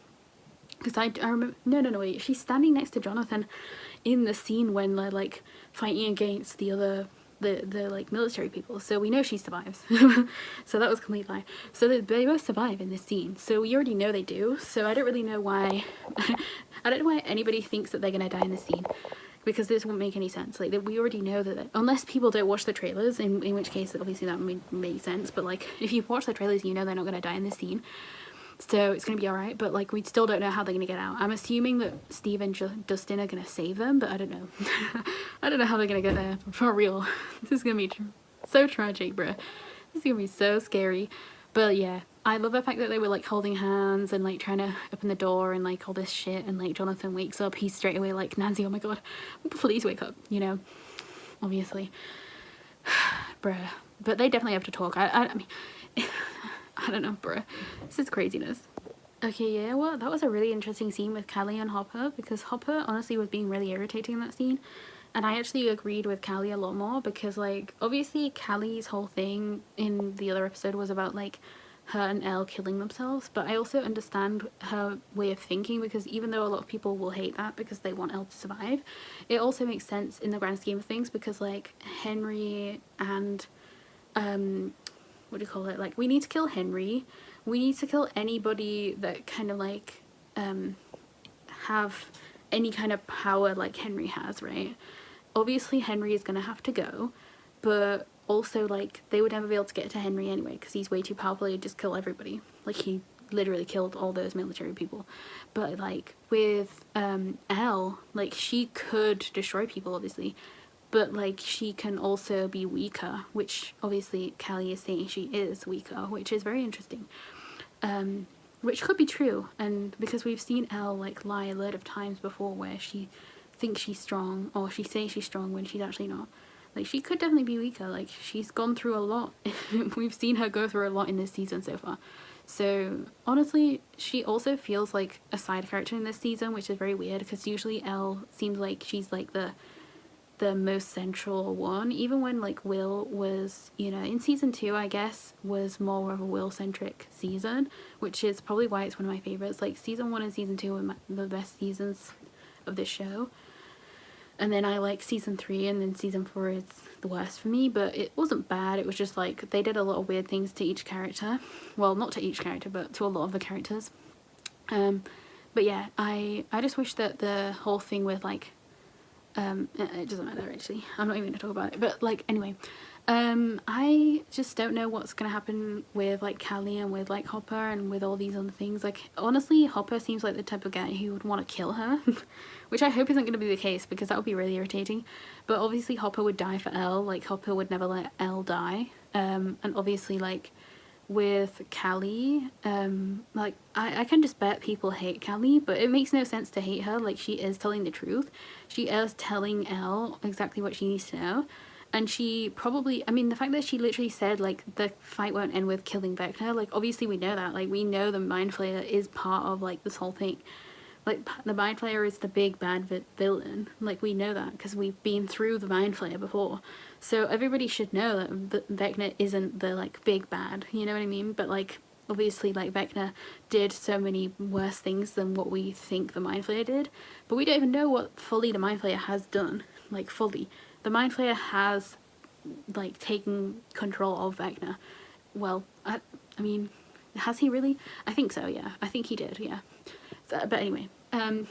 Because I remember, no, wait, she's standing next to Jonathan in the scene when they're like fighting against the other, the like military people, so we know she survives. So that was a complete lie. So they both survive in this scene, so we already know they do, so I don't really know why, I don't know why anybody thinks that they're gonna die in this scene. Because this won't make any sense. Like, we already know that, unless people don't watch the trailers, in which case obviously that would make sense, but like if you watch the trailers, you know they're not going to die in this scene, so it's going to be alright. But like, we still don't know how they're going to get out. I'm assuming that Steve and Dustin are going to save them, but I don't know. I don't know how they're going to get there, for real. This is going to be so tragic, bruh. This is going to be so scary. But yeah, I love the fact that they were like holding hands and like trying to open the door and like all this shit, and like Jonathan wakes up, he's straight away like, Nancy, oh my god, please wake up, you know, obviously. Bruh. But they definitely have to talk. I mean, I don't know, bruh. This is craziness. Okay, yeah, well, that was a really interesting scene with Callie and Hopper, because Hopper honestly was being really irritating in that scene. And I actually agreed with Callie a lot more, because like obviously Callie's whole thing in the other episode was about like her and Elle killing themselves, but I also understand her way of thinking, because even though a lot of people will hate that because they want Elle to survive, it also makes sense in the grand scheme of things, because like Henry and what do you call it, like we need to kill Henry, we need to kill anybody that kind of like have any kind of power like Henry has, right? Obviously Henry is gonna have to go, but also like they would never be able to get to Henry anyway, because he's way too powerful. He'd just kill everybody. Like he literally killed all those military people. But like with Elle, like she could destroy people obviously, but like she can also be weaker, which obviously Callie is saying she is weaker, which is very interesting. Which could be true, and because we've seen Elle like lie a lot of times before where she thinks she's strong, or she says she's strong when she's actually not. Like she could definitely be weaker. Like she's gone through a lot. We've seen her go through a lot in this season so far. So honestly, she also feels like a side character in this season, which is very weird, because usually Elle seems like she's like the most central one, even when like Will was, you know, in season 2 I guess was more of a Will centric season, which is probably why it's one of my favorites. Like season 1 and season 2 were the best seasons of this show, and then I like season 3, and then season 4 is the worst for me, but it wasn't bad. It was just like they did a lot of weird things to each character, well, not to each character, but to a lot of the characters. But yeah, I just wish that the whole thing with like it doesn't matter actually, I'm not even gonna talk about it, but like anyway, I just don't know what's gonna happen with like Callie and with like Hopper and with all these other things. Like honestly, Hopper seems like the type of guy who would want to kill her, which I hope isn't gonna be the case, because that would be really irritating. But obviously Hopper would die for Elle, like Hopper would never let Elle die, and obviously like with Callie, like I can just bet people hate Callie, but it makes no sense to hate her. Like she is telling the truth, she is telling Elle exactly what she needs to know, and she probably, I mean, the fact that she literally said like the fight won't end with killing Vecna, like obviously we know that, like we know the Mind Flayer is part of like this whole thing. Like the Mind Flayer is the big bad villain, like we know that because we've been through the Mind Flayer before. So everybody should know that Vecna isn't the like big bad, you know what I mean? But like obviously like Vecna did so many worse things than what we think the Mind Flayer did, but we don't even know what fully the Mind Flayer has done. Like fully, the Mind Flayer has like taken control of Vecna. Well, I mean, has he really? I think so, yeah. I think he did, yeah. But anyway,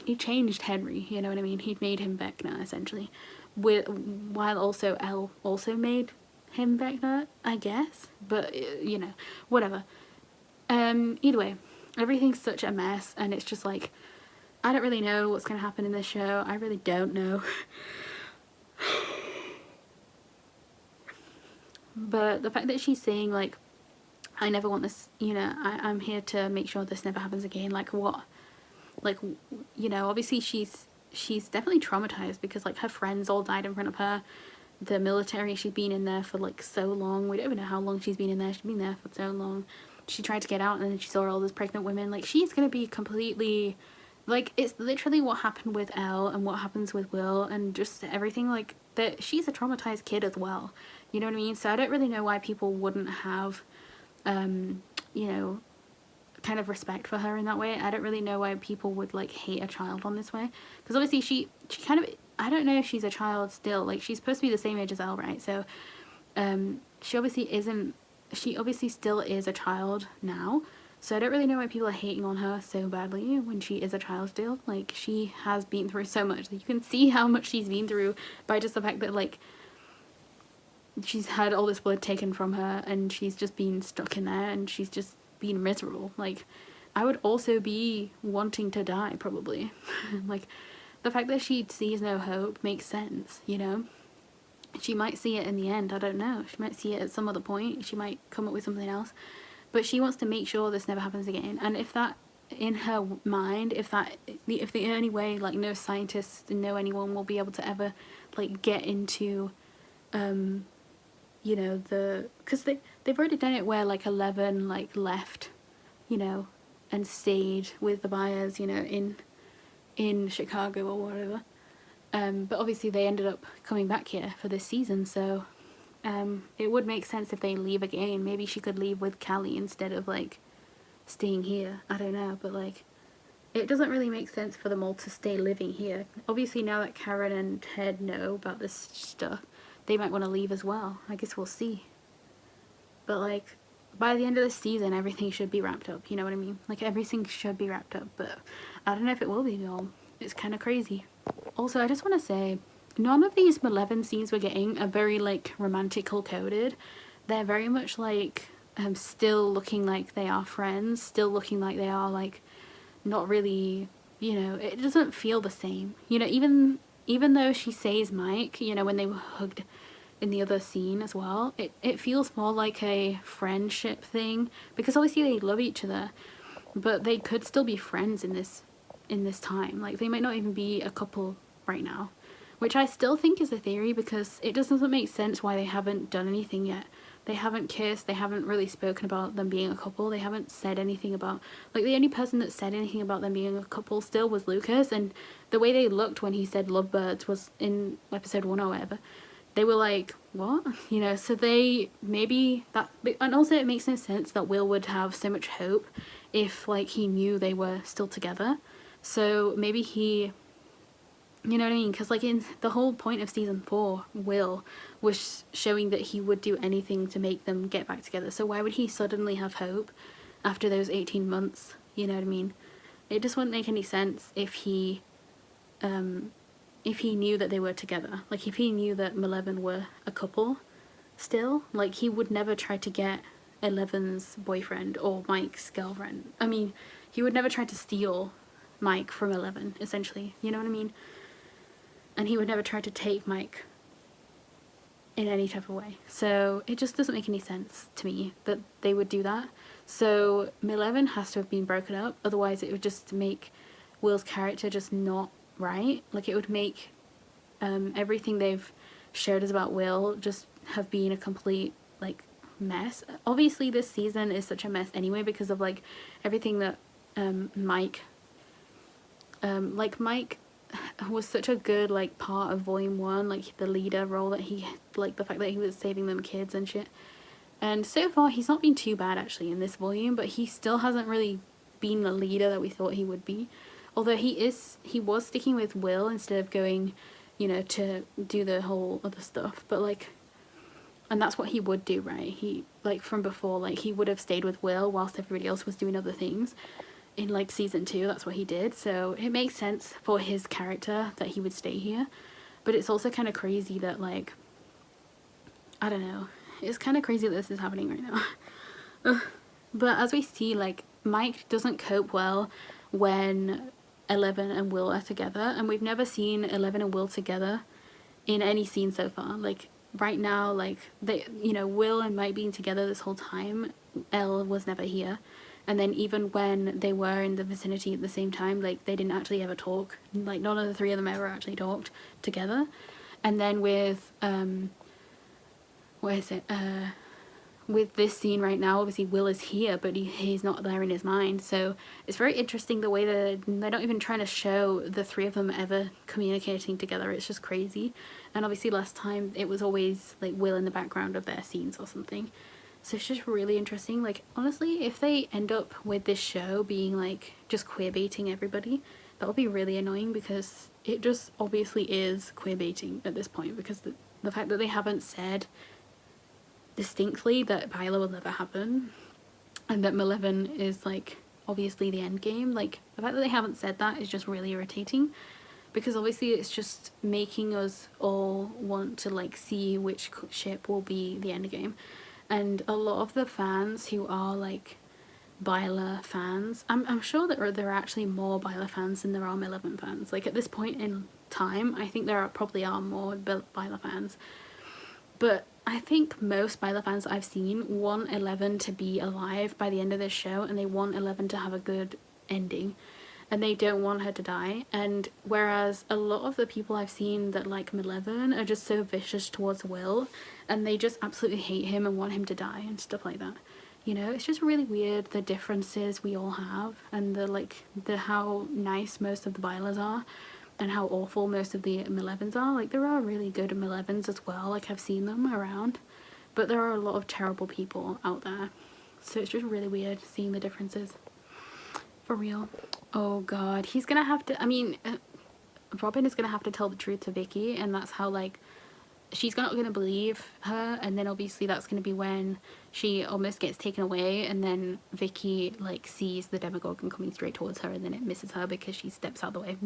he changed Henry, you know what I mean? He made him Vecna, essentially. While also Elle also made him Vecna, I guess. But, you know, whatever. Either way, everything's such a mess, and it's just like, I don't really know what's going to happen in this show. I really don't know. But the fact that she's saying, like, I never want this, you know, I'm here to make sure this never happens again. Like, what? Like, you know, obviously she's definitely traumatized because, like, her friends all died in front of her. The military, she's been in there for, like, so long. We don't even know how long she's been in there. She's been there for so long. She tried to get out, and then she saw all those pregnant women. Like, she's gonna be completely, like, it's literally what happened with Elle and what happens with Will and just everything. Like, that she's a traumatized kid as well. You know what I mean? So I don't really know why people wouldn't have, you know, kind of respect for her in that way. I don't really know why people would, like, hate a child on this way. Because obviously she kind of, I don't know if she's a child still. Like, she's supposed to be the same age as Elle, right? So, she obviously isn't, she obviously still is a child now. So I don't really know why people are hating on her so badly when she is a child still. Like, she has been through so much. You can see how much she's been through by just the fact that, like, she's had all this blood taken from her and she's just been stuck in there and she's just been miserable. Like, I would also be wanting to die, probably. Like, the fact that she sees no hope makes sense, you know? She might see it in the end, I don't know. She might see it at some other point. She might come up with something else. But she wants to make sure this never happens again. And if that, in her mind, if the only way, like, no scientists, no anyone will be able to ever, like, get into, you know, because they've already done it where, like, 11, like, left, you know, and stayed with the Byers, you know, in Chicago or whatever. But obviously they ended up coming back here for this season, so it would make sense if they leave again. Maybe she could leave with Callie instead of, like, staying here. I don't know, but, like, it doesn't really make sense for them all to stay living here. Obviously now that Karen and Ted know about this stuff, they might want to leave as well. I guess we'll see. But, like, by the end of the season, everything should be wrapped up, you know what I mean? Like, everything should be wrapped up, but I don't know if it will be, y'all. It's kind of crazy. Also, I just want to say, none of these Malevolent scenes we're getting are very, like, romantical coded. They're very much, like, still looking like they are friends, still looking like they are, like, not really, you know, it doesn't feel the same. You know, even though she says Mike, you know, when they were hugged in the other scene as well, it feels more like a friendship thing, because obviously they love each other, but they could still be friends in this time. Like, they might not even be a couple right now, which I still think is a theory, because it just doesn't make sense why they haven't done anything yet. They haven't kissed, they haven't really spoken about them being a couple, they haven't said anything about, like, the only person that said anything about them being a couple still was Lucas, and the way they looked when he said lovebirds was in episode 1 or whatever. They were like, what? You know, so they, maybe that, and also it makes no sense that Will would have so much hope if, like, he knew they were still together. So maybe he, you know what I mean? Because, like, in the whole point of season 4, Will was showing that he would do anything to make them get back together. So why would he suddenly have hope after those 18 months? You know what I mean? It just wouldn't make any sense if he knew that they were together. Like, if he knew that Malevolent were a couple still, like, he would never try to get Eleven's boyfriend or Mike's girlfriend. I mean, he would never try to steal Mike from 11, essentially. You know what I mean? And he would never try to take Mike in any type of way. So it just doesn't make any sense to me that they would do that. So Malevolent has to have been broken up, otherwise it would just make Will's character just not right. Like, it would make everything they've showed us about Will just have been a complete, like, mess. Obviously this season is such a mess anyway because of, like, everything that Mike was such a good, like, part of volume 1, like, the leader role that he, like, the fact that he was saving them kids and shit. And so far he's not been too bad actually in this volume, but he still hasn't really been the leader that we thought he would be. Although he was sticking with Will instead of going, you know, to do the whole other stuff. But, like, and that's what he would do, right? He, like, from before, like, he would have stayed with Will whilst everybody else was doing other things. in like season 2, that's what he did, so it makes sense for his character that he would stay here. But it's also kind of crazy that, like, I don't know, it's kind of crazy that this is happening right now. Ugh. But as we see, like, Mike doesn't cope well when Eleven and Will are together, and we've never seen Eleven and Will together in any scene so far. Like, right now, like, they, you know, Will and Mike being together this whole time, Elle was never here. And then even when they were in the vicinity at the same time, like, they didn't actually ever talk. Like, none of the three of them ever actually talked together. And then with what is it, with this scene right now, obviously Will is here, but he's not there in his mind. So it's very interesting the way that they're not even trying to show the three of them ever communicating together. It's just crazy. And obviously last time it was always like Will in the background of their scenes or something. So it's just really interesting. Like, honestly, if they end up with this show being like just queer baiting everybody, that would be really annoying, because it just obviously is queer baiting at this point, because the fact that they haven't said distinctly that Viola will never happen and that Malevolent is like obviously the end game, like the fact that they haven't said that is just really irritating, because obviously it's just making us all want to like see which ship will be the end game. And a lot of the fans who are like Viola fans, I'm sure that there are actually more Viola fans than there are Malevolent fans. Like, at this point in time, I think there probably are more Viola fans. But I think most Viola fans I've seen want Eleven to be alive by the end of this show, and they want Eleven to have a good ending, and they don't want her to die. And whereas a lot of the people I've seen that like Malevolent are just so vicious towards Will, and they just absolutely hate him and want him to die and stuff like that. You know, it's just really weird, the differences we all have, and the how nice most of the Violas are and how awful most of the Malevins are. Like, there are really good Malevins as well, like I've seen them around, but there are a lot of terrible people out there. So it's just really weird seeing the differences. For real. Oh god, he's gonna have to, I mean, Robin is gonna have to tell the truth to Vicky, and that's how, like, she's not gonna believe her, and then obviously that's gonna be when she almost gets taken away, and then Vicky like sees the Demogorgon coming straight towards her, and then it misses her because she steps out of the way.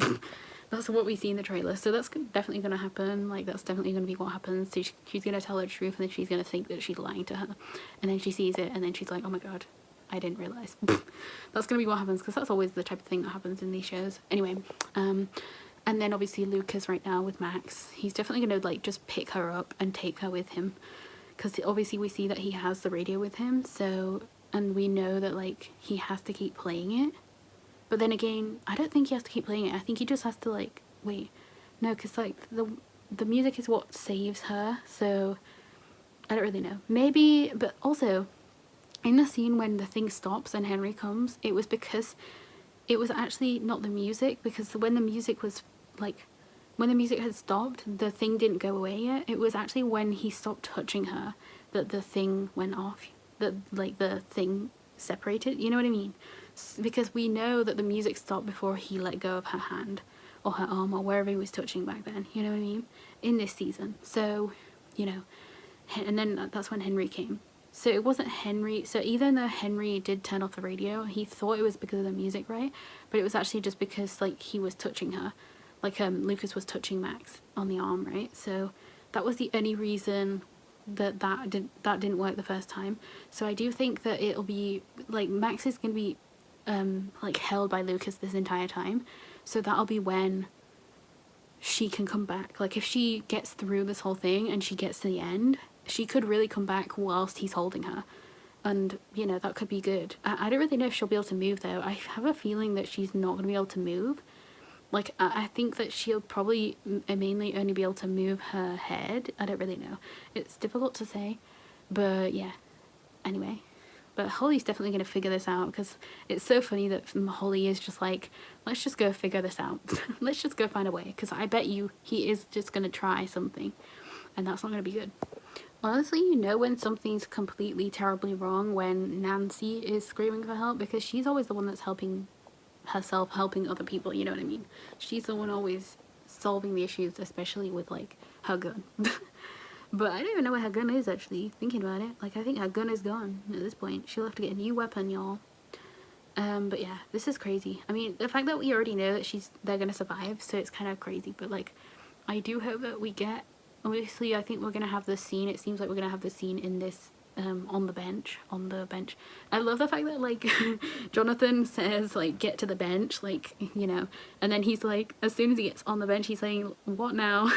That's what we see in the trailer, so that's definitely gonna happen. Like, that's definitely gonna be what happens. So she's gonna tell her the truth, and then she's gonna think that she's lying to her, and then she sees it, and then she's like, oh my god, I didn't realize. That's gonna be what happens, because that's always the type of thing that happens in these shows. Anyway, and then obviously Lucas right now with Max, he's definitely going to like just pick her up and take her with him, because obviously we see that he has the radio with him, so, and we know that like he has to keep playing it. But then again, I don't think he has to keep playing it. I think he just has to like, wait, no, because like the music is what saves her, so I don't really know. Maybe, but also in the scene when the thing stops and Henry comes, it was because it was actually not the music, because when the music was like, when the music had stopped, the thing didn't go away yet. It was actually when he stopped touching her that the thing went off, that like the thing separated, you know what I mean? Because we know that the music stopped before he let go of her hand or her arm or wherever he was touching back then, you know what I mean, in this season. So, you know, and then that's when Henry came. So it wasn't Henry, so even though Henry did turn off the radio, he thought it was because of the music, right? But it was actually just because like he was touching her, like Lucas was touching Max on the arm, right? So that was the only reason that didn't work the first time. So I do think that it'll be like Max is gonna be like held by Lucas this entire time, so that'll be when she can come back. Like, if she gets through this whole thing and she gets to the end, she could really come back whilst he's holding her, and you know, that could be good. I don't really know if she'll be able to move though. I have a feeling that she's not going to be able to move. Like, I think that she'll probably mainly only be able to move her head. I don't really know. It's difficult to say, but yeah. Anyway, but Holly's definitely going to figure this out, because it's so funny that Holly is just like, let's just go figure this out. Let's just go find a way, because I bet you he is just going to try something, and that's not going to be good. Honestly, you know when something's completely terribly wrong when Nancy is screaming for help, because she's always the one that's helping herself, helping other people, you know what I mean? She's the one always solving the issues, especially with like her gun. But I don't even know where her gun is, actually, thinking about it. Like, I think her gun is gone at this point. She'll have to get a new weapon, y'all. But yeah, this is crazy. I mean, the fact that we already know that they're gonna survive, so it's kind of crazy. But like, I do hope that we get. Obviously, I think we're gonna have this scene. It seems like we're gonna have this scene in this on the bench. On the bench. I love the fact that like Jonathan says like get to the bench, like, you know, and then he's like, as soon as he gets on the bench, he's saying, "What now?"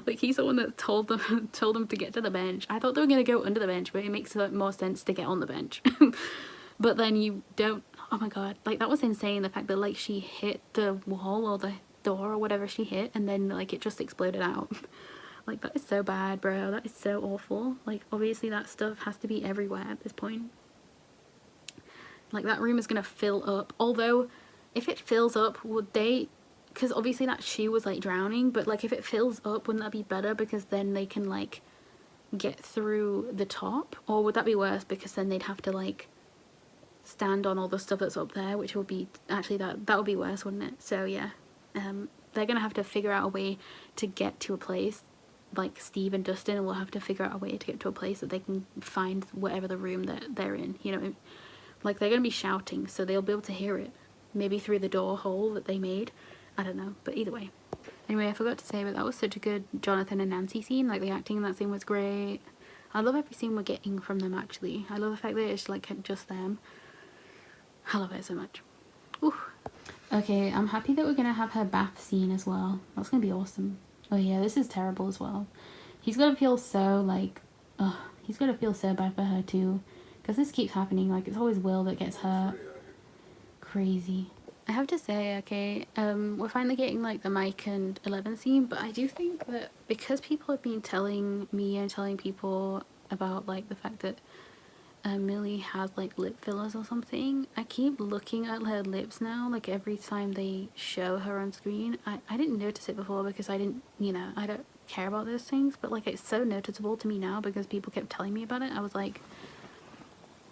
Like he's the one that told them to get to the bench. I thought they were gonna go under the bench, but it makes more sense to get on the bench. But then you don't. Oh my god, like that was insane. The fact that like she hit the wall or the door or whatever she hit, and then like it just exploded out. Like that is so bad, bro. That is so awful. Like obviously that stuff has to be everywhere at this point. Like that room is gonna fill up. Although, if it fills up, would they? Because obviously that shoe was like drowning, but like if it fills up, wouldn't that be better? Because then they can like get through the top, or would that be worse? Because then they'd have to like stand on all the stuff that's up there, which would be actually that would be worse, wouldn't it? So yeah, they're gonna have to figure out a way to get to a place. Like Steve and Dustin will have to figure out a way to get to a place that they can find whatever the room that they're in. You know, like they're gonna be shouting, so they'll be able to hear it. Maybe through the door hole that they made. I don't know, but either way. Anyway, I forgot to say, but that was such a good Jonathan and Nancy scene. Like the acting in that scene was great. I love every scene we're getting from them. Actually, I love the fact that it's like just them. I love it so much. Ooh. Okay, I'm happy that we're gonna have her bath scene as well. That's gonna be awesome. Oh yeah, this is terrible as well. He's gonna feel so like, he's gonna feel so bad for her too, because this keeps happening. Like it's always Will that gets hurt. Crazy. I have to say, okay, we're finally getting like the Mike and 11 scene, but I do think that because people have been telling me and telling people about like the fact that Millie has like lip fillers or something, I keep looking at her lips now, like every time they show her on screen. I didn't notice it before because I didn't, you know, I don't care about those things, but like it's so noticeable to me now because people kept telling me about it. I was like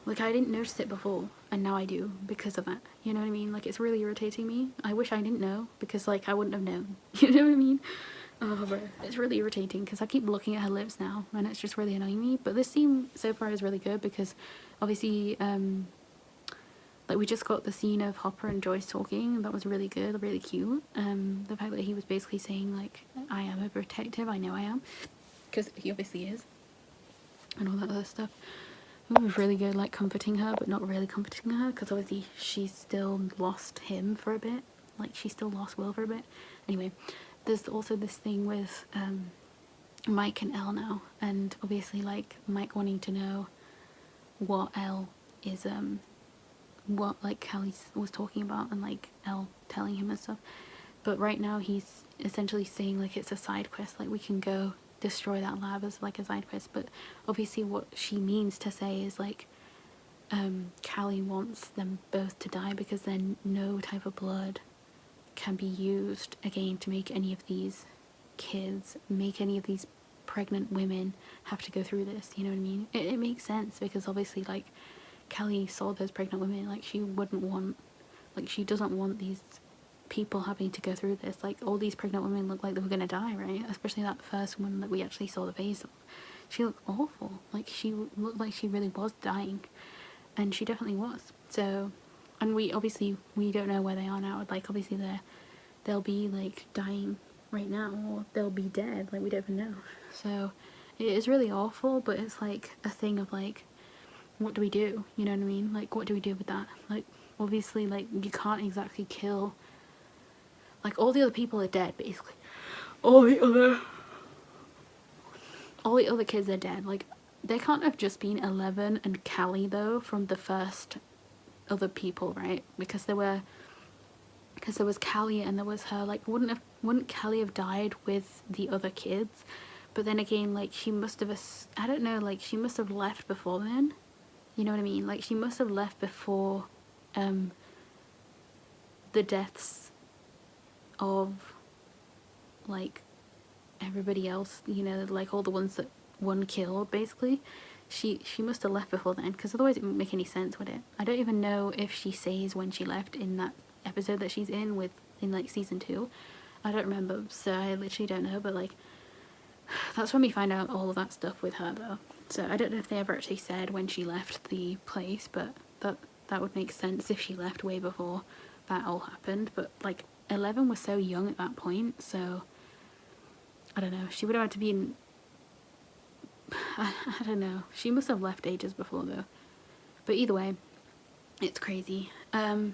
I didn't notice it before, and now I do because of that. You know what I mean? Like, it's really irritating me. I wish I didn't know, because, like, I wouldn't have known. You know what I mean? Oh, bro. It's really irritating, because I keep looking at her lips now, and it's just really annoying me. But this scene so far is really good, because, obviously, like, we just got the scene of Hopper and Joyce talking. That was really good, really cute. The fact that he was basically saying, like, I am a protective, I know I am. Because he obviously is. And all that other stuff. It was really good, like comforting her, but not really comforting her, because obviously she still lost him for a bit. Like she still lost Will for a bit. Anyway, there's also this thing with Mike and Elle now, and obviously like Mike wanting to know what Elle is, what like Callie was talking about, and like Elle telling him and stuff. But right now he's essentially saying like it's a side quest, like we can go destroy that lab as like a side quest, but obviously what she means to say is like Callie wants them both to die because then no type of blood can be used again to make any of these kids, make any of these pregnant women have to go through this, you know what I mean? It makes sense because obviously like Callie saw those pregnant women, like she wouldn't want, like she doesn't want these people having to go through this. Like all these pregnant women look like they were gonna die, right? Especially that first one that we actually saw the face of. She looked awful. Like she looked like she really was dying, and she definitely was. So, and we don't know where they are now. Like obviously they'll be like dying right now, or they'll be dead. Like we don't even know. So it is really awful, but it's like a thing of like, what do we do? You know what I mean? Like what do we do with that? Like obviously like you can't exactly kill. Like, all the other people are dead, basically. All the other kids are dead. Like, they can't have just been 11 and Callie, though, from the first other people, right? Because there was Callie and there was her. Like, wouldn't Callie have died with the other kids? But then again, like, she must have, I don't know, like, she must have left before then. You know what I mean? Like, she must have left before, the deaths of like everybody else, you know, like all the ones that one killed basically. She must have left before then, because otherwise it wouldn't make any sense, would it? I don't even know if she says when she left in that episode that she's in like season 2. I don't remember, so I literally don't know, but like that's when we find out all of that stuff with her though. So I don't know if they ever actually said when she left the place, but that would make sense if she left way before that all happened. But like 11 was so young at that point, so I don't know. She would have had to be in. I don't know. She must have left ages before though. But either way, it's crazy. It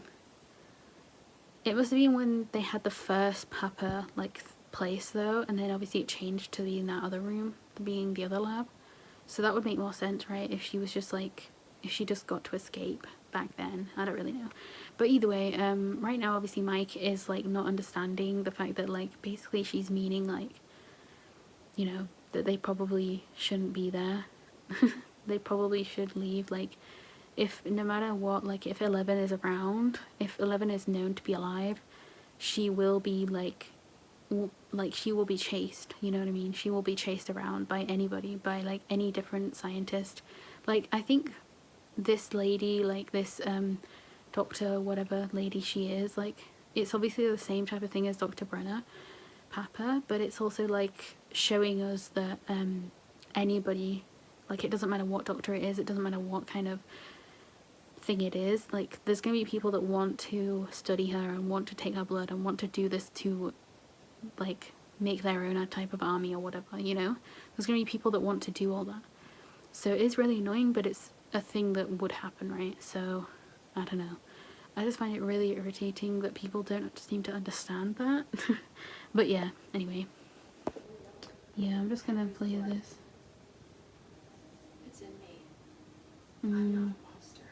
must have been when they had the first Papa like place though, and then obviously it changed to be in that other room, being the other lab. So that would make more sense, right? If she was just like, if she just got to escape back then. I don't really know. But either way, right now obviously Mike is like not understanding the fact that like basically she's meaning like, you know, that they probably shouldn't be there. They probably should leave. Like, if no matter what, like if 11 is around, if 11 is known to be alive, she will be like she will be chased, you know what I mean? She will be chased around by anybody, by like any different scientist. Like I think this lady, like this doctor whatever lady she is, like it's obviously the same type of thing as Dr. Brenner Papa, but it's also like showing us that anybody, like it doesn't matter what doctor it is, it doesn't matter what kind of thing it is, like there's gonna be people that want to study her and want to take her blood and want to do this to like make their own type of army or whatever, you know? There's gonna be people that want to do all that. So it is really annoying, but it's a thing that would happen, right? So I don't know. I just find it really irritating that people don't seem to understand that. But yeah, anyway. Yeah, I'm just gonna play this. It's in me. I'm not a monster.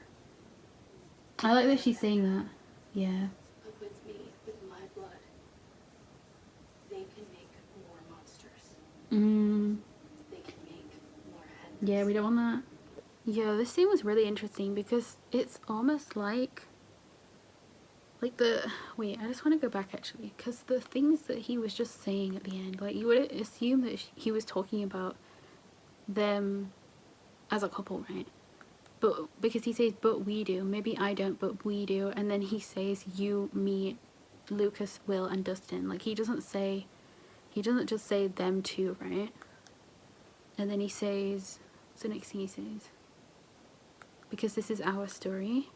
I like that she's saying that. Yeah. But with me, with my blood, they can make more monsters. They can make more headless. Yeah, we don't want that. Yeah, this scene was really interesting because it's almost like the wait, I just want to go back actually, because the things that he was just saying at the end, like you would assume that he was talking about them as a couple, right? But because he says but we do, maybe I don't but we do, and then he says you, me, Lucas, Will and Dustin. Like he doesn't just say them two, right? And then he says, what's the next thing he says? Because this is our story.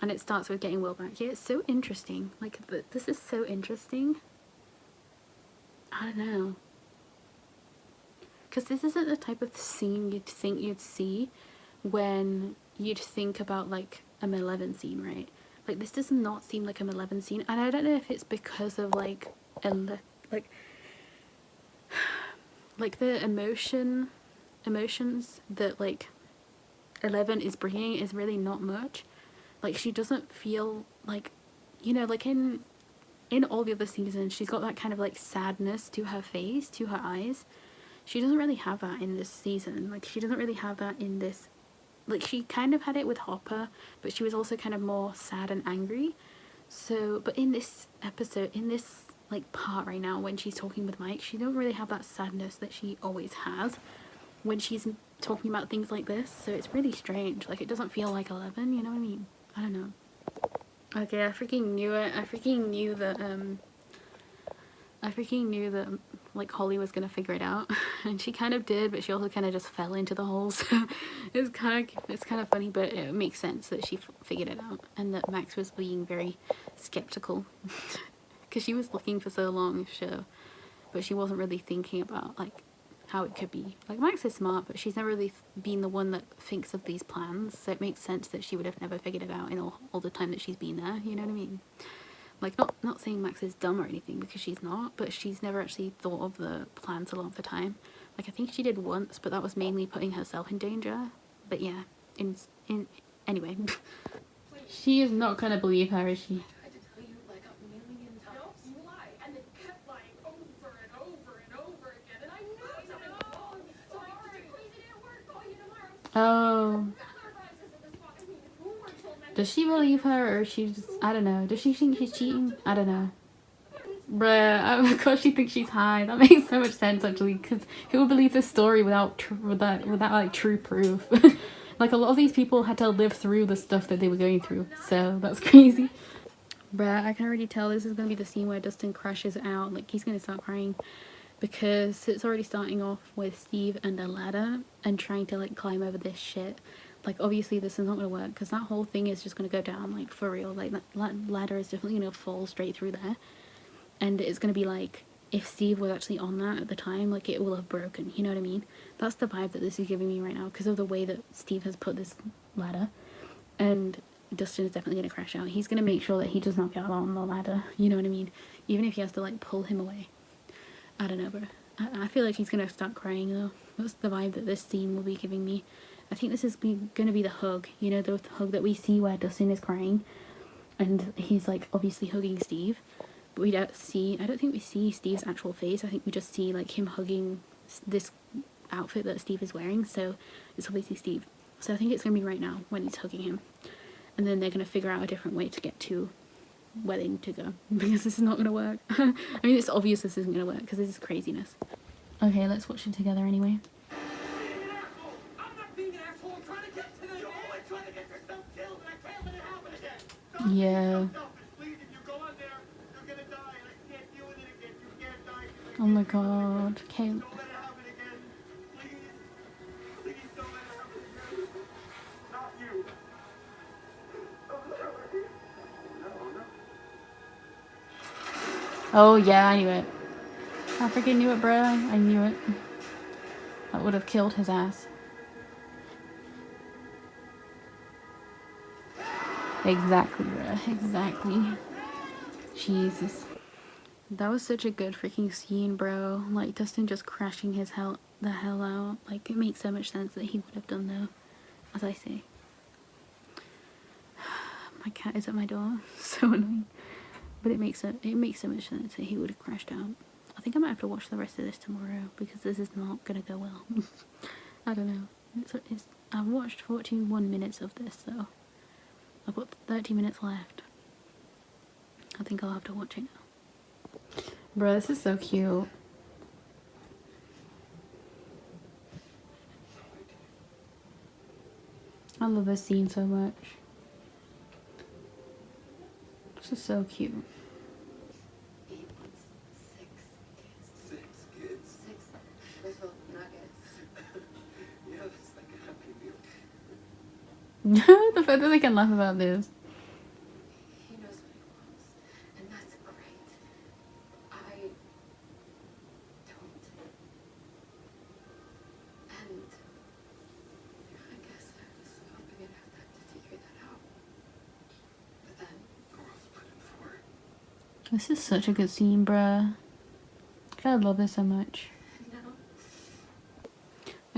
And it starts with getting Will back. Yeah, it's so interesting. Like, this is so interesting. I don't know. Because this isn't the type of scene you'd think you'd see when you'd think about, like, a 11 scene, right? Like, this does not seem like a 11 scene. And I don't know if it's because of, like the emotions that, like, 11 is bringing is really not much. Like, she doesn't feel like, you know, like in all the other seasons, she's got that kind of like sadness to her face, to her eyes. She doesn't really have that in this season. Like, she doesn't really have that in this. Like, she kind of had it with Hopper, but she was also kind of more sad and angry. So, but in this episode, in this like part right now, when she's talking with Mike, she don't really have that sadness that she always has when she's talking about things like this. So it's really strange. Like, it doesn't feel like 11, you know what I mean? I don't know. Okay, I freaking knew it. I freaking knew that like Holly was gonna figure it out, and she kind of did, but she also kind of just fell into the hole. So it's kind of funny, but it makes sense that she figured it out, and that Max was being very skeptical because she was looking for so long, sure, but she wasn't really thinking about like how it could be. Like, Max is smart, but she's never really been the one that thinks of these plans, so it makes sense that she would have never figured it out in all the time that she's been there, you know what I mean? Like, not saying Max is dumb or anything, because she's not, but she's never actually thought of the plans a lot of the time. Like, I think she did once, but that was mainly putting herself in danger. But yeah, anyway. She is not gonna believe her, is she? Oh. Does she believe her, or she just, I don't know. Does she think she's cheating? I don't know. Bruh, of course she thinks she's high. That makes so much sense, actually, because who would believe this story without like true proof? Like, a lot of these people had to live through the stuff that they were going through, so that's crazy. Bruh, I can already tell this is gonna be the scene where Dustin crashes out. Like, he's gonna start crying. Because it's already starting off with Steve and a ladder and trying to like climb over this shit. Like, obviously this is not going to work because that whole thing is just going to go down, like, for real. Like, that ladder is definitely going to fall straight through there. And it's going to be like, if Steve was actually on that at the time, like, it will have broken. You know what I mean? That's the vibe that this is giving me right now because of the way that Steve has put this ladder. And Dustin is definitely going to crash out. He's going to make sure that he does not get out on the ladder. You know what I mean? Even if he has to, like, pull him away. I don't know, but I feel like he's going to start crying, though. That's the vibe that this scene will be giving me. I think this is going to be the hug. You know, the hug that we see where Dustin is crying. And he's, like, obviously hugging Steve. But we don't see... I don't think we see Steve's actual face. I think we just see, like, him hugging this outfit that Steve is wearing. So it's obviously Steve. So I think it's going to be right now when he's hugging him. And then they're going to figure out a different way to get to where they need to go. Because this is not going to work. I mean, it's obvious this isn't going to work because this is craziness. Okay, let's watch it together anyway. Yeah. Oh my god. Okay. Oh yeah, I knew it. I freaking knew it, bruh. I knew it. That would have killed his ass. Exactly, bruh. Exactly. Jesus. That was such a good freaking scene, bro. Like, Dustin just crashing the hell out. Like, it makes so much sense that he would have done, though. As I say. My cat is at my door. So annoying. But it makes so much sense that he would have crashed out. I think I might have to watch the rest of this tomorrow because this is not gonna go well. I don't know. I've watched 41 minutes of this, so I've got 30 minutes left. I think I'll have to watch it now. Bro, this is so cute. I love this scene so much. This is so cute. The fact that they can laugh about this. He knows what he wants, and that's great. I don't. And I guess I was hoping I'd have time to figure that out. But then the world's put in for it. This is such a good scene, bruh. I love this so much. No.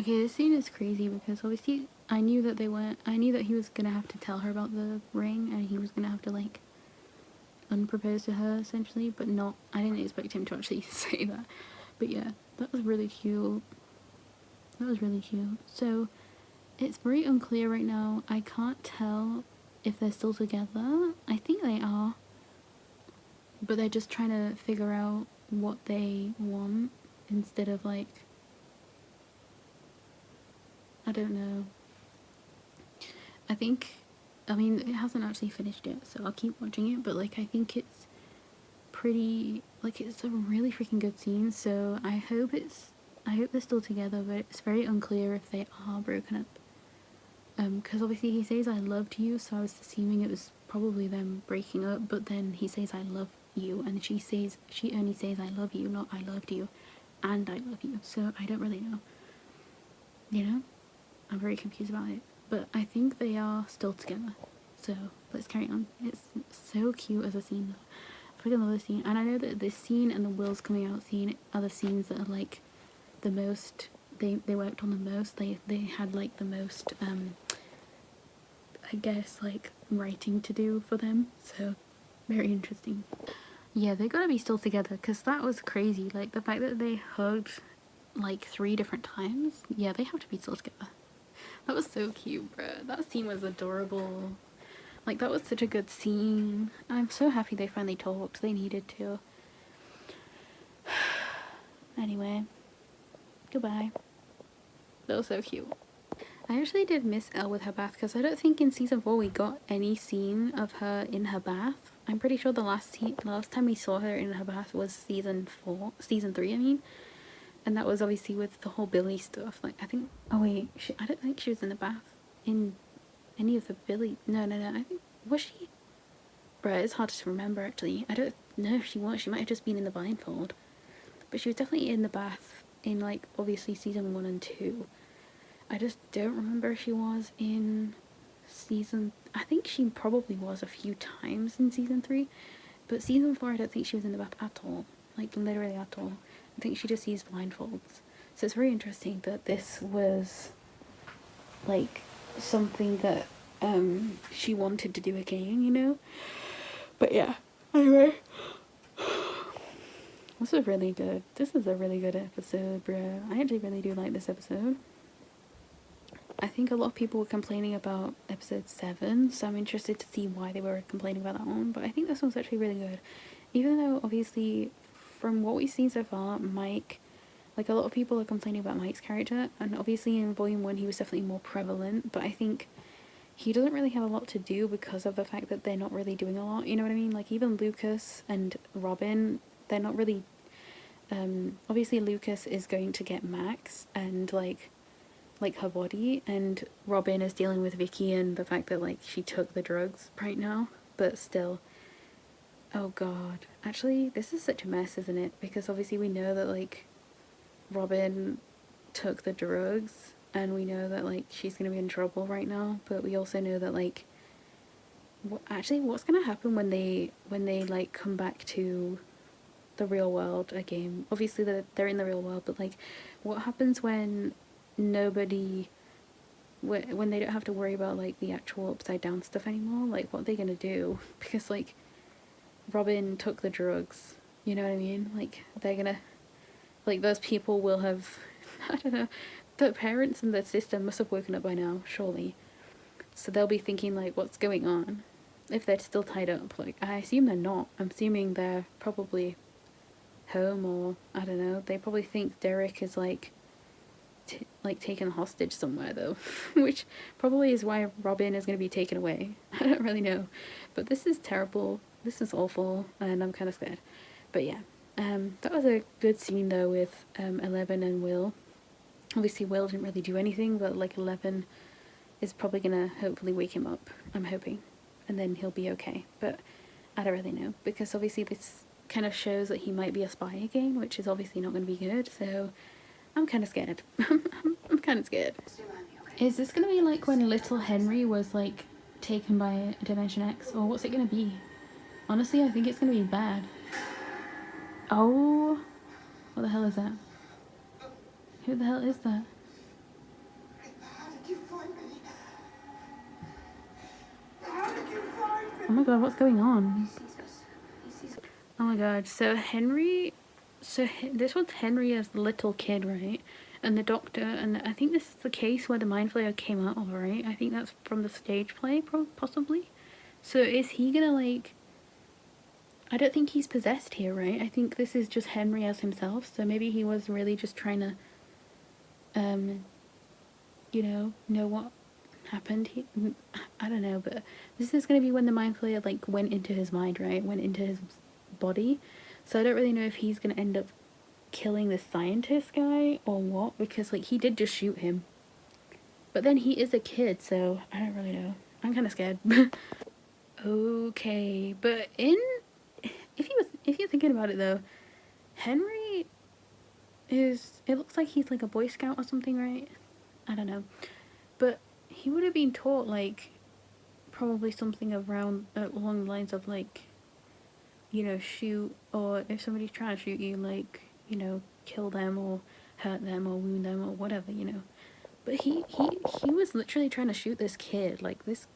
Okay, this scene is crazy because obviously I knew that he was gonna have to tell her about the ring and he was gonna have to, like, unpropose to her essentially, but I didn't expect him to actually say that. But yeah, that was really cute. That was really cute. So it's very unclear right now. I can't tell if they're still together. I think they are, but they're just trying to figure out what they want instead of, like, I don't know. I mean, it hasn't actually finished yet, so I'll keep watching it, but, like, I think it's pretty, like, it's a really freaking good scene, so I hope they're still together, but it's very unclear if they are broken up. Because obviously he says I loved you, so I was assuming it was probably them breaking up, but then he says I love you, and she only says I love you, not I loved you, and I love you, so I don't really know. You know? I'm very confused about it. But I think they are still together. So let's carry on. It's so cute as a scene though. I freaking love this scene. And I know that this scene and the Will's coming out scene are the scenes that are, like, the most, they worked on the most. They had, like, the most, I guess, like, writing to do for them. So very interesting. Yeah, they gotta be still together because that was crazy. Like, the fact that they hugged, like, 3 different times. Yeah, they have to be still together. That was so cute, bro. That scene was adorable. Like, that was such a good scene. I'm so happy they finally talked. They needed to. Anyway. Goodbye. That was so cute. I actually did miss Elle with her bath because I don't think in season 4 we got any scene of her in her bath. I'm pretty sure the last time we saw her in her bath was season 3, I mean. And that was obviously with the whole Billy stuff. Like, I think, oh wait, I don't think she was in the bath in any of the Billy. No, I think, was she? Right, it's hard to remember actually. I don't know if she was. She might have just been in the blindfold, but she was definitely in the bath in, like, obviously season 1 and 2. I just don't remember if she was in season. I think she probably was a few times in season 3, but season 4 I don't think she was in the bath at all. Like, literally at all. I think she just used blindfolds. So it's very interesting that this was, like, something that she wanted to do again, you know? But yeah, anyway. This is really good. This is a really good episode, bro. I actually really do like this episode. I think a lot of people were complaining about episode 7, so I'm interested to see why they were complaining about that one. But I think this one's actually really good. Even though, obviously, from what we've seen so far, Mike, like, a lot of people are complaining about Mike's character, and obviously in Volume 1 he was definitely more prevalent, but I think he doesn't really have a lot to do because of the fact that they're not really doing a lot, you know what I mean? Like, even Lucas and Robin, they're not really, obviously Lucas is going to get Max and, like her body, and Robin is dealing with Vicky and the fact that, like, she took the drugs right now, but still. Oh god. Actually, this is such a mess, isn't it? Because obviously we know that, like, Robin took the drugs, and we know that, like, she's gonna be in trouble right now, but we also know that, like, what's gonna happen when they like come back to the real world again? Obviously they're in the real world, but, like, what happens when nobody, when they don't have to worry about, like, the actual upside down stuff anymore? Like, what are they gonna do? Because, like, Robin took the drugs, you know what I mean? Like, they're gonna, like, those people will have I don't know, the parents and the sister must have woken up by now, surely, so they'll be thinking, like, what's going on if they're still tied up. Like, I assume they're not. I'm assuming they're probably home, or I don't know, they probably think Derek is, like, taken hostage somewhere though, which probably is why Robin is going to be taken away. I don't really know, but this is terrible. This is awful, and I'm kind of scared. But yeah, that was a good scene though with 11 and Will. Obviously Will didn't really do anything, but, like, 11 is probably gonna hopefully wake him up, I'm hoping, and then he'll be okay. But I don't really know, because obviously this kind of shows that he might be a spy again, which is obviously not going to be good, so I'm kind of scared. I'm kind of scared. Is this going to be like when little Henry was, like, taken by Dimension X, or what's it going to be? Honestly, I think it's going to be bad. Oh, what the hell is that? Who the hell is that? How did you find me? How did you find me? Oh my god, what's going on? Oh my god, so Henry, this was Henry as the little kid, right? And the doctor, and I think this is the case where the Mind Flayer came out of, right? I think that's from the stage play, possibly. So is he gonna, like, I don't think he's possessed here, right? I think this is just Henry as himself, so maybe he was really just trying to, you know what happened. I don't know, but this is gonna be when the Mind Flayer, like, went into his mind, right? Went into his body. So I don't really know if he's gonna end up killing the scientist guy or what, because, like, he did just shoot him. But then he is a kid, so I don't really know. I'm kind of scared. Okay, but if you're thinking about it though, Henry is, it looks like he's like a Boy Scout or something, right? I don't know, but he would have been taught, like, probably something around along the lines of, like, you know, shoot, or if somebody's trying to shoot you, like, you know, kill them or hurt them or wound them or whatever, you know. But he was literally trying to shoot this kid. Like, this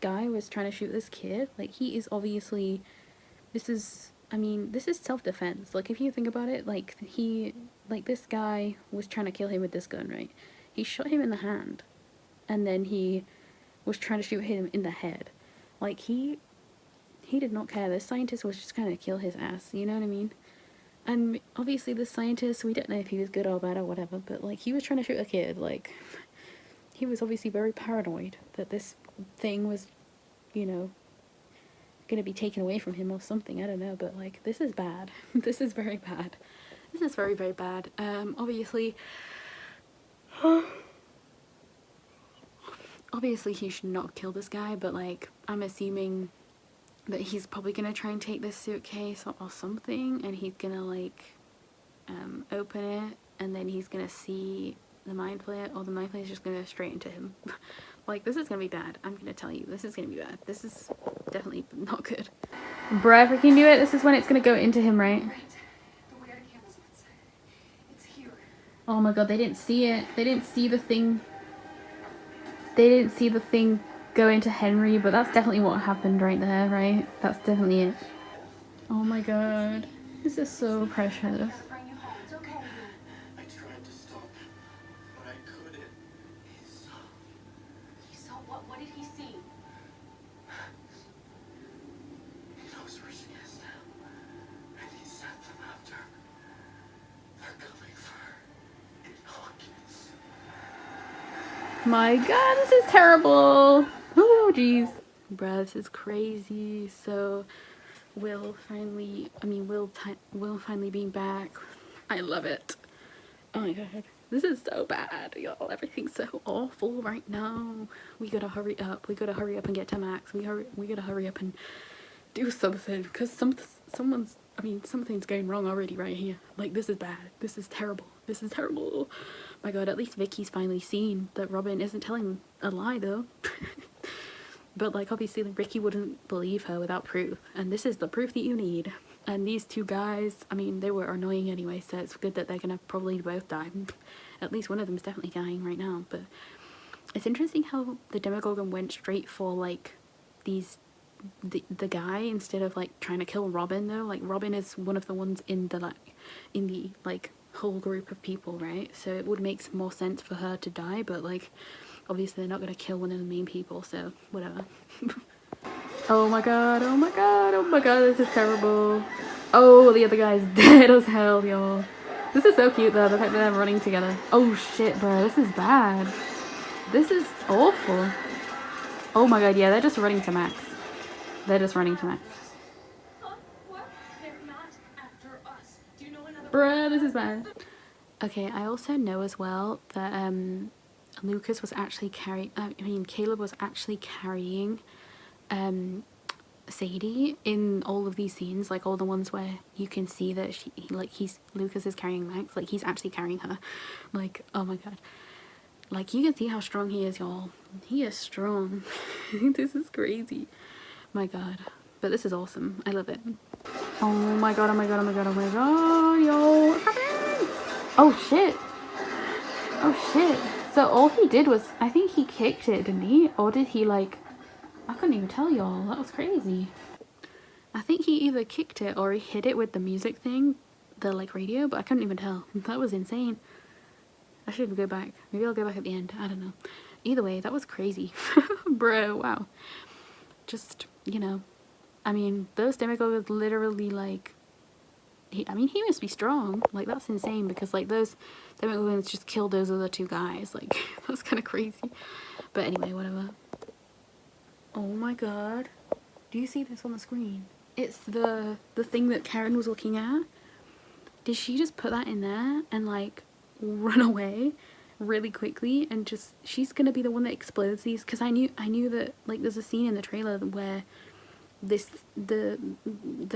guy was trying to shoot this kid. Like, he is obviously, this is self-defense. Like, if you think about it, like, this guy was trying to kill him with this gun, right? He shot him in the hand, and then he was trying to shoot him in the head. Like, he did not care. This scientist was just trying to kill his ass, you know what I mean? And obviously this scientist, we don't know if he was good or bad or whatever, but, like, he was trying to shoot a kid. Like, he was obviously very paranoid that this thing was, you know, gonna be taken away from him or something. I don't know, but, like, this is bad. This is very bad. This is very, very bad. obviously he should not kill this guy, but like I'm assuming that he's probably gonna try and take this suitcase or something, and he's gonna like open it, and then he's gonna see the mind flayer, or the mind flayer is just gonna go straight into him. Like, this is gonna be bad. I'm gonna tell you, this is gonna be bad. This is definitely not good. Bruh, if we can do it, this is when it's gonna go into him, right? Oh my god, they didn't see it. They didn't see the thing. They didn't see the thing go into Henry, but that's definitely what happened right there, right? That's definitely it. Oh my god. This is so precious. I tried to stop, but I couldn't. He saw. He saw what? What did he see? He knows where she is now. And he sent them after her. They're coming for her. In Hawkins. My god, this is terrible. Oh jeez. Bruh, this is crazy. So Will finally being back. I love it. Oh my god, this is so bad, y'all. Everything's so awful right now. We gotta hurry up. We gotta hurry up and get to Max. We gotta hurry up and do something, because something's going wrong already right here. Like, this is bad. This is terrible. This is terrible. My god, at least Vicky's finally seen that Robin isn't telling a lie though. But like, obviously, like, Ricky wouldn't believe her without proof, and this is the proof that you need. And these two guys, I mean, they were annoying anyway, so it's good that they're gonna probably both die. At least one of them is definitely dying right now. But it's interesting how the Demogorgon went straight for like the guy instead of like trying to kill Robin though. Like, Robin is one of the ones in the whole group of people, right? So it would make more sense for her to die, but like, obviously they're not gonna kill one of the main people, so whatever. Oh my god, oh my god, oh my god, this is terrible. Oh, the other guy's dead as hell, y'all. This is so cute though, the fact that they're running together. Oh shit, bro, this is bad. This is awful. Oh my god, yeah, they're just running to Max. They're just running to Max. What? They're not after us. Do you know another? Bruh, this is bad. Okay, I also know as well that Lucas was actually Caleb was actually carrying Sadie in all of these scenes, like all the ones where you can see that Lucas is carrying Max, like he's actually carrying her. Like, oh my god. Like, you can see how strong he is, y'all. He is strong. This is crazy. My god. But this is awesome. I love it. Oh my god, oh my god, oh my god, oh my god, yo. What's happening? Oh shit. Oh shit. So all he did was, I think he kicked it, didn't he? Or did he like, I couldn't even tell y'all. That was crazy. I think he either kicked it or he hit it with the music thing, the like radio, but I couldn't even tell. That was insane. I should go back. Maybe I'll go back at the end. I don't know. Either way, that was crazy. Bro, wow. Just, you know, I mean, those Demogorgons literally, like, he must be strong. Like, that's insane, because, like, those Demogorgons just killed those other two guys. Like, that's kind of crazy. But anyway, whatever. Oh my god. Do you see this on the screen? It's the thing that Karen was looking at. Did she just put that in there and, like, run away really quickly, and just, she's gonna be the one that explodes these? Because I knew that, like, there's a scene in the trailer where the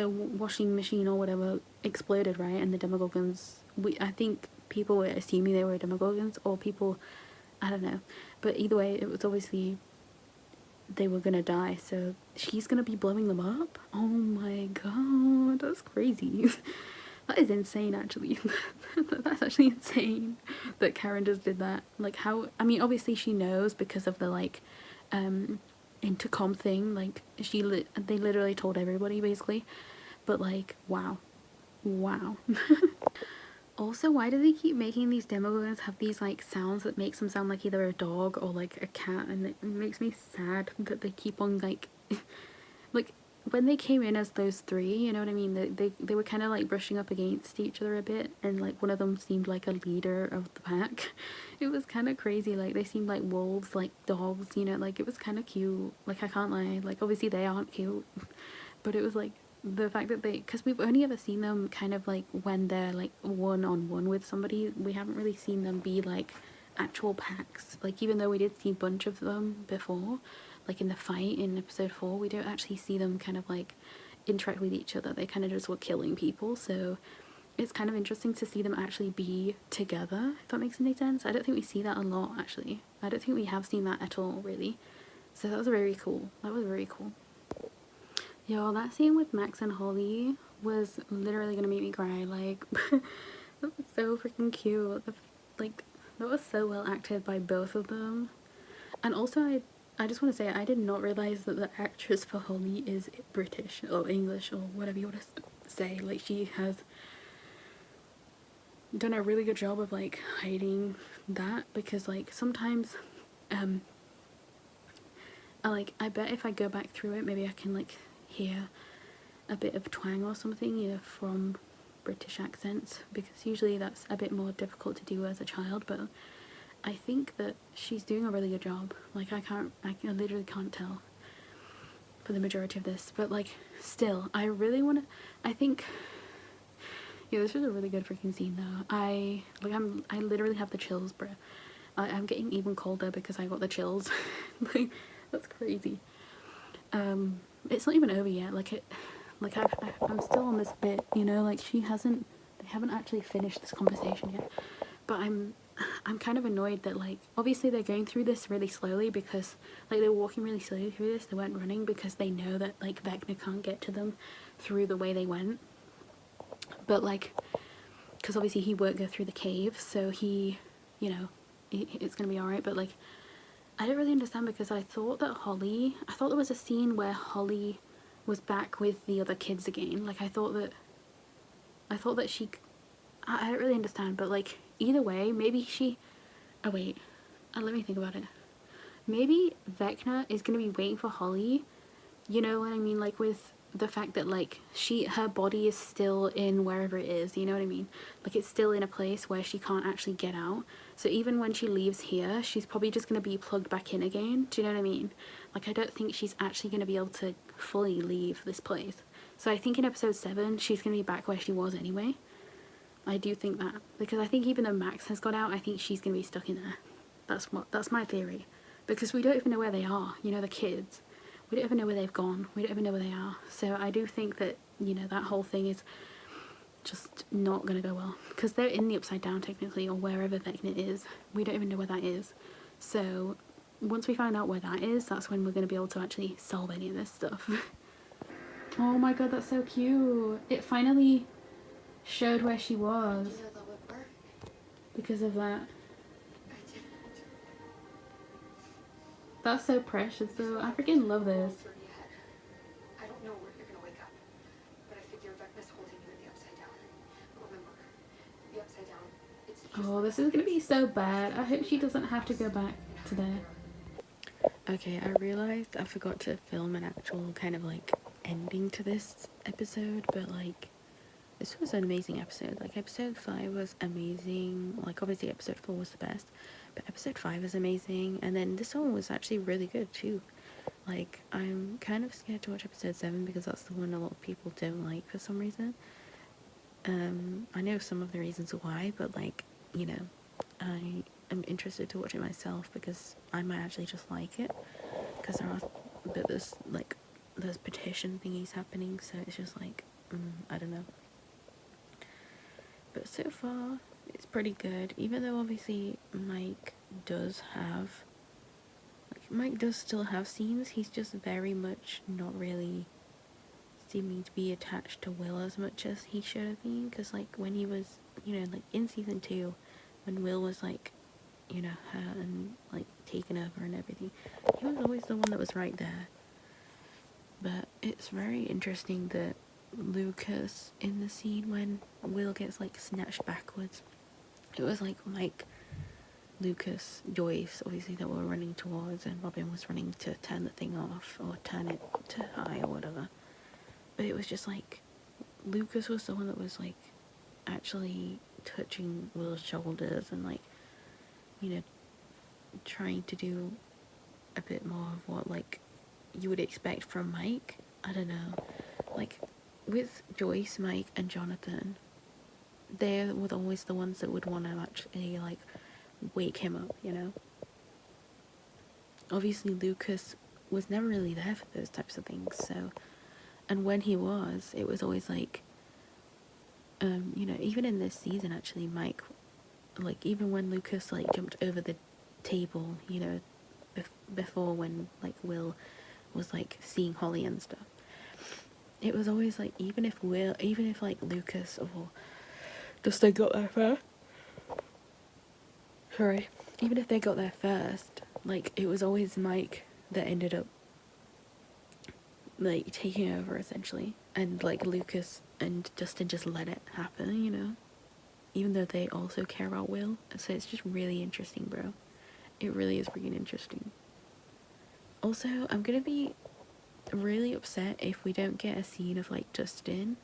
washing machine or whatever exploded, right? And the Demogorgons, I think people were assuming they were Demogorgons, or people, I don't know, but either way, it was obviously they were gonna die, so she's gonna be blowing them up. Oh my god, that's crazy. That is insane, actually. That's actually insane that Karen just did that. Like, how, I mean, obviously she knows because of the, like, intercom thing. Like, they literally told everybody, basically. But, like, wow. Wow. Also, why do they keep making these Demogorgons have these, like, sounds that makes them sound like either a dog or, like, a cat? And it makes me sad that they keep on, like... like, when they came in as those three, you know what I mean? They were kind of, like, brushing up against each other a bit. And, like, one of them seemed like a leader of the pack. It was kind of crazy. Like, they seemed like wolves, like dogs, you know? Like, it was kind of cute. Like, I can't lie. Like, obviously they aren't cute. But it was, like... the fact that they, because we've only ever seen them kind of like when they're like one-on-one with somebody. We haven't really seen them be like actual packs. Like, even though we did see a bunch of them before, like in the fight in episode 4, we don't actually see them kind of like interact with each other. They kind of just were killing people, so it's kind of interesting to see them actually be together, if that makes any sense. I don't think we see that a lot, actually. I don't think we have seen that at all, really. So that was very cool. That was very cool. Yo, that scene with Max and Holly was literally gonna make me cry. Like, that was so freaking cute. Like, that was so well acted by both of them. And also, I just want to say, I did not realize that the actress for Holly is British or English or whatever you want to say. Like, she has done a really good job of like hiding that, because like sometimes I bet if I go back through it, maybe I can like hear a bit of twang or something, you know, from British accents, because usually that's a bit more difficult to do as a child. But I think that she's doing a really good job. Like, I literally can't tell for the majority of this, but like still, I really want to, I think, yeah, this was a really good freaking scene though. I literally have the chills, bro. I'm getting even colder because I got the chills. Like, that's crazy. It's not even over yet. I'm still on this bit, you know, like they haven't actually finished this conversation yet. But I'm kind of annoyed that, like, obviously they're going through this really slowly, because like they were walking really slowly through this. They weren't running because they know that like Vecna can't get to them through the way they went. But like, because obviously he won't go through the cave, so he, you know, it's gonna be alright. But like, I don't really understand, because I thought there was a scene where Holly was back with the other kids again. Like, I thought that she, I don't really understand, but like, either way, maybe she, oh wait, let me think about it. Maybe Vecna is gonna be waiting for Holly, you know what I mean, like with the fact that like her body is still in wherever it is, you know what I mean, like it's still in a place where she can't actually get out. So even when she leaves here, she's probably just going to be plugged back in again. Do you know what I mean? Like, I don't think she's actually going to be able to fully leave this place. So I think in episode 7 she's going to be back where she was anyway. I do think that, because I think even though Max has got out, I think she's going to be stuck in there. That's my theory, because we don't even know where they are, you know, the kids. We don't even know where they've gone. We don't even know where they are. So I do think that, you know, that whole thing is just not going to go well, because they're in the Upside Down technically, or wherever Vecna is. We don't even know where that is. So once we find out where that is, that's when we're going to be able to actually solve any of this stuff. Oh my god, that's so cute. It finally showed where she was. You know that would work. Because of that. I didn't. That's so precious though. I freaking love this. I don't know where you're gonna wake up, but I figure Vecna's holding you in the Upside Down. Remember, the Upside Down, it's just Oh, this is gonna be so bad. I hope she doesn't have to go back to there. Okay, I realized I forgot to film an actual kind of like ending to this episode, but like, this was an amazing episode. Like, episode 5 was amazing. Like, obviously episode 4 was the best, but episode 5 was amazing, and then this one was actually really good too. Like, I'm kind of scared to watch episode 7 because that's the one a lot of people don't like for some reason. I know some of the reasons why, but like, you know, I am interested to watch it myself because I might actually just like it, because there's petition thingies happening, so it's just like, I don't know. But so far, it's pretty good, even though obviously Mike does still have scenes. He's just very much not really seeming to be attached to Will as much as he should have been, because like when he was, you know, like in season 2, when Will was like, you know, hurt and like taken over and everything, he was always the one that was right there. But it's very interesting that Lucas, in the scene when Will gets like snatched backwards, it was like Mike, Lucas, Joyce, obviously, that were running towards, and Robin was running to turn the thing off or turn it to high or whatever. But it was just like Lucas was the one that was like actually touching Will's shoulders and like, you know, trying to do a bit more of what like you would expect from Mike. I don't know, like with Joyce, Mike and Jonathan, they were always the ones that would want to actually like wake him up, you know? Obviously, Lucas was never really there for those types of things, so. And when he was, it was always like, you know, even in this season, actually, Mike, like, even when Lucas, like, jumped over the table, you know, before when, like, Will was, like, seeing Holly and stuff, it was always like, even if like Lucas or Dustin got there first, sorry, even if they got there first, like, it was always Mike that ended up, like, taking over essentially, and like Lucas and Dustin just let it happen, you know, even though they also care about Will. So it's just really interesting, bro. It really is freaking interesting. Also, I'm gonna be really upset if we don't get a scene of like Dustin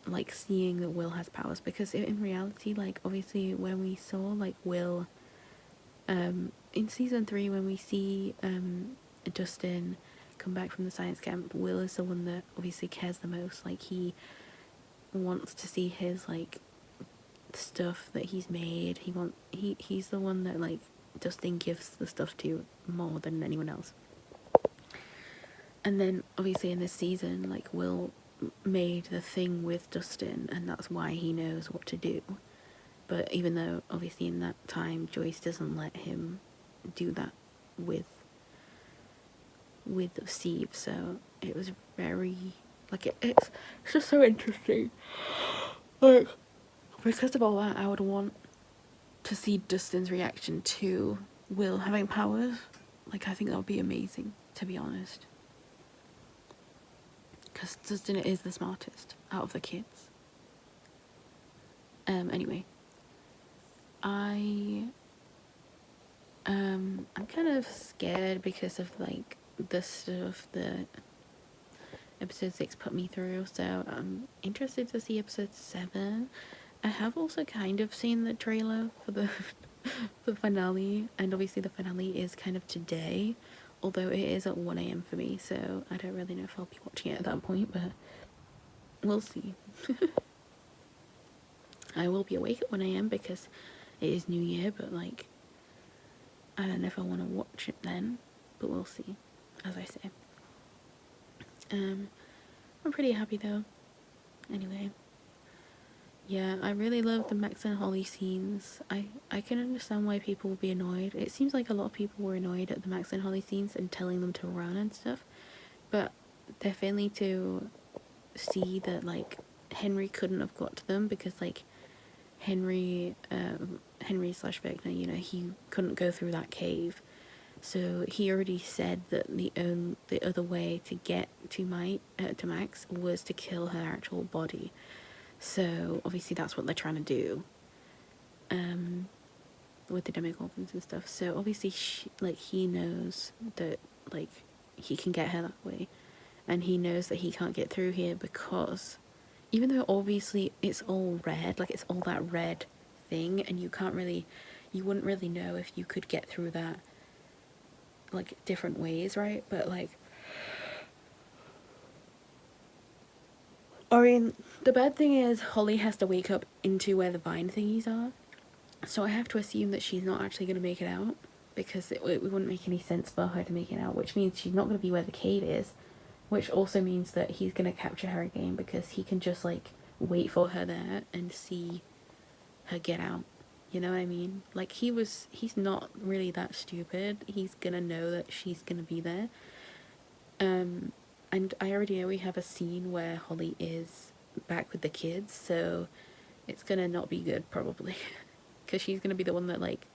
like seeing that Will has powers, because in reality, like, obviously when we saw like Will in season 3, when we see Dustin come back from the science camp, Will is the one that obviously cares the most. Like, he wants to see his like stuff that he's made. He's the one that like Dustin gives the stuff to more than anyone else. And then obviously in this season, like, Will made the thing with Dustin, and that's why he knows what to do. But even though obviously in that time Joyce doesn't let him do that with Steve, so it was very like it's just so interesting. Like, because of all that, I would want to see Dustin's reaction to Will having powers. Like, I think that would be amazing, to be honest. Because Dustin is the smartest out of the kids. Anyway. I'm kind of scared because of, like, the stuff that episode 6 put me through, so I'm interested to see episode 7. I have also kind of seen the trailer for the the finale, and obviously the finale is kind of today, although it is at 1 a.m. for me, so I don't really know if I'll be watching it at that point, but we'll see. I will be awake at 1 a.m. because it is New Year, but, like, I don't know if I want to watch it then, but we'll see, as I say. I'm pretty happy though. Anyway. Yeah, I really love the Max and Holly scenes. I can understand why people will be annoyed. It seems like a lot of people were annoyed at the Max and Holly scenes and telling them to run and stuff. But they're failing to see that, like, Henry couldn't have got to them because, like, Henry slash Vecna, you know, he couldn't go through that cave. So he already said that the other way to get to Max was to kill her actual body. So obviously that's what they're trying to do with the Demogorgons and stuff. So obviously he knows that, like, he can get her that way, and he knows that he can't get through here because even though obviously it's all red, like, it's all that red thing, and you wouldn't really know if you could get through that, like, different ways, right? But, like, I mean, the bad thing is Holly has to wake up into where the vine thingies are, so I have to assume that she's not actually going to make it out, because it wouldn't make any sense for her to make it out, which means she's not going to be where the cave is, which also means that he's going to capture her again, because he can just, like, wait for her there and see her get out. You know what I mean? Like, he's not really that stupid. He's gonna know that she's gonna be there. And I already know we have a scene where Holly is back with the kids, so it's gonna not be good, probably. Because she's gonna be the one that, like,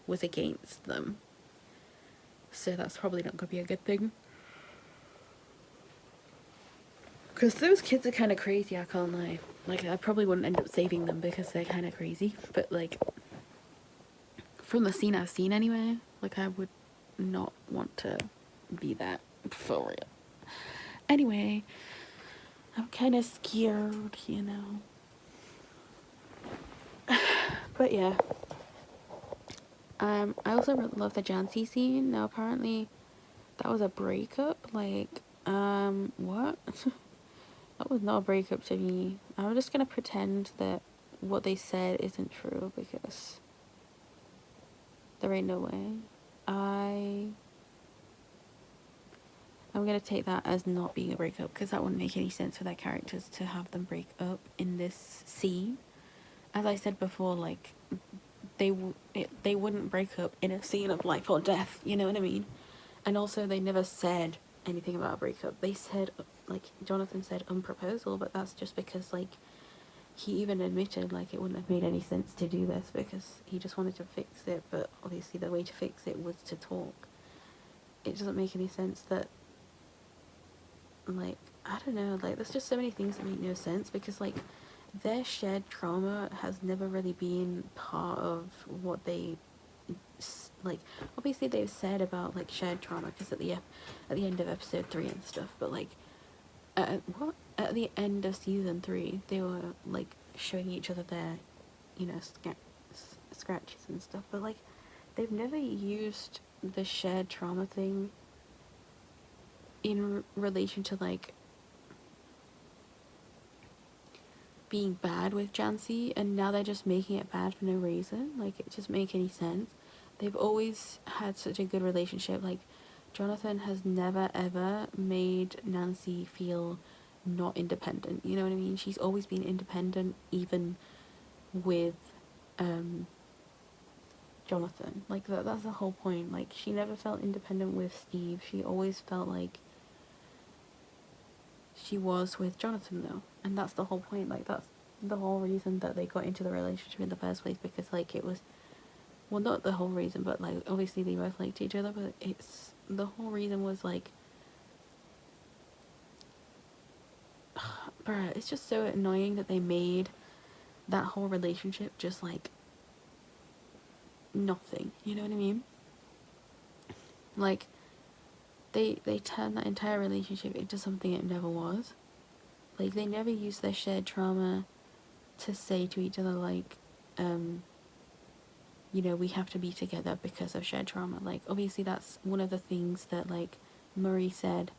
was against them. So that's probably not gonna be a good thing. Because those kids are kind of crazy, I can't lie. Like, I probably wouldn't end up saving them because they're kind of crazy. But, like, from the scene I've seen anyway, like, I would not want to be that, for real. Anyway, I'm kind of scared, you know. But yeah. I also love the Jancy scene. Now, apparently, that was a breakup. Like, what? That was not a breakup to me. I'm just gonna pretend that what they said isn't true, because There ain't no way. I'm gonna take that as not being a breakup, because that wouldn't make any sense for their characters to have them break up in this scene. As I said before, like, they wouldn't break up in a scene of life or death, you know what I mean? And also, they never said anything about a breakup. They said, like, Jonathan said unproposal, but that's just because, like, he even admitted, like, it wouldn't have made any sense to do this because he just wanted to fix it, but obviously the way to fix it was to talk. It doesn't make any sense that, like, I don't know, like, there's just so many things that make no sense, because, like, their shared trauma has never really been part of what they, like, obviously they've said about, like, shared trauma, because at the end of episode 3 and stuff, but, like, at the end of season 3, they were, like, showing each other their, you know, scratches and stuff, but, like, they've never used the shared trauma thing in relation to, like, being bad with Jancy, and now they're just making it bad for no reason. Like, it doesn't make any sense. They've always had such a good relationship. Like, Jonathan has never ever made Nancy feel not independent, you know what I mean? She's always been independent, even with Jonathan. Like, that's the whole point. Like, she never felt independent with Steve. She always felt like she was with Jonathan, though, and that's the whole point. Like, that's the whole reason that they got into the relationship in the first place, because, like, it was, well, not the whole reason, but, like, obviously they both liked each other, but it's, the whole reason was, like, bruh, it's just so annoying that they made that whole relationship just, like, nothing, you know what I mean? Like, they turned that entire relationship into something it never was. Like, they never used their shared trauma to say to each other, like, you know, we have to be together because of shared trauma. Like, obviously that's one of the things that, like, Murray said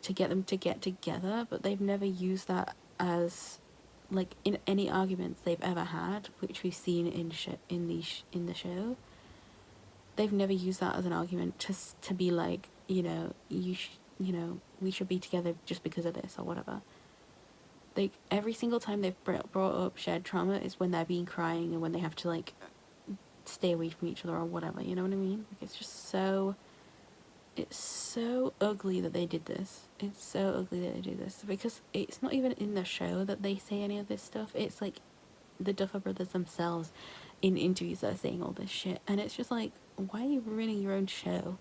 to get them to get together, but they've never used that as, like, in any arguments they've ever had, which we've seen in the show. They've never used that as an argument to be like, you know, you know, we should be together just because of this or whatever. Like, every single time they've brought up shared trauma is when they're being crying and when they have to, like, stay away from each other or whatever, you know what I mean? Like, it's just so, it's so ugly that they did this. It's so ugly that they do this, because it's not even in the show that they say any of this stuff. It's, like, the Duffer Brothers themselves in interviews that are saying all this shit, and it's just like, why are you ruining your own show?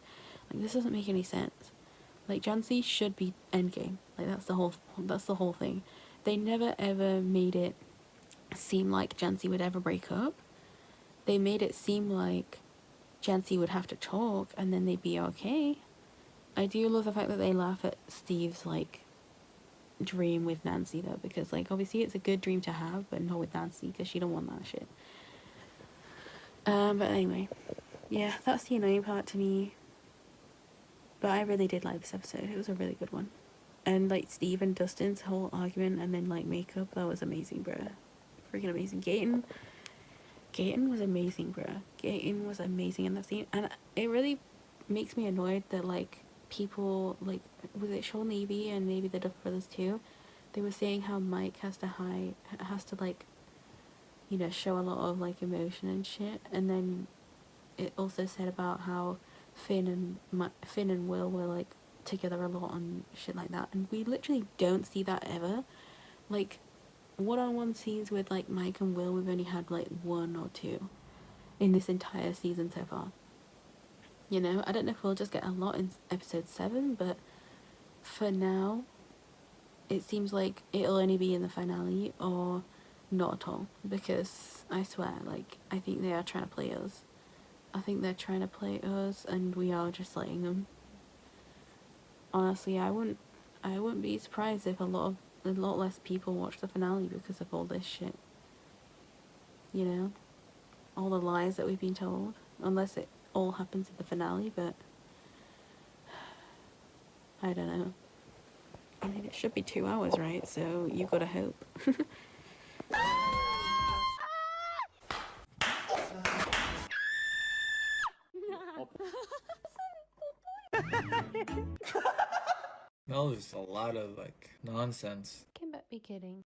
Like, this doesn't make any sense. Like, Jancy should be endgame. Like, that's the whole thing. They never ever made it seem like Jancy would ever break up. They made it seem like Jancy would have to talk and then they'd be okay. I do love the fact that they laugh at Steve's, like, dream with Nancy, though, because, like, obviously it's a good dream to have, but not with Nancy, because she don't want that shit. But anyway, yeah, that's the annoying part to me. But I really did like this episode. It was a really good one. And, like, Steve and Dustin's whole argument and then, like, makeup, that was amazing, bruh. Freaking amazing. Gaten was amazing, bruh. Gaten was amazing in that scene. And it really makes me annoyed that, like, people, like, was it Sean Levy and maybe the Duff Brothers too? They were saying how Mike has to, like, you know, show a lot of, like, emotion and shit. And then it also said about how Finn and Will were, like, together a lot and shit like that, and we literally don't see that ever. Like, one-on-one scenes with, like, Mike and Will, we've only had, like, 1 or 2 in this entire season so far, you know. I don't know if we'll just get a lot in episode 7, but for now it seems like it'll only be in the finale or not at all, because I swear, like, I think they are trying to play us. I think they're trying to play us, and we are just letting them. Honestly, I wouldn't be surprised if a lot less people watch the finale because of all this shit. You know? All the lies that we've been told. Unless it all happens in the finale, but I don't know. I mean, it should be 2 hours, right? So you gotta hope. That was a lot of like nonsense. Can but be kidding.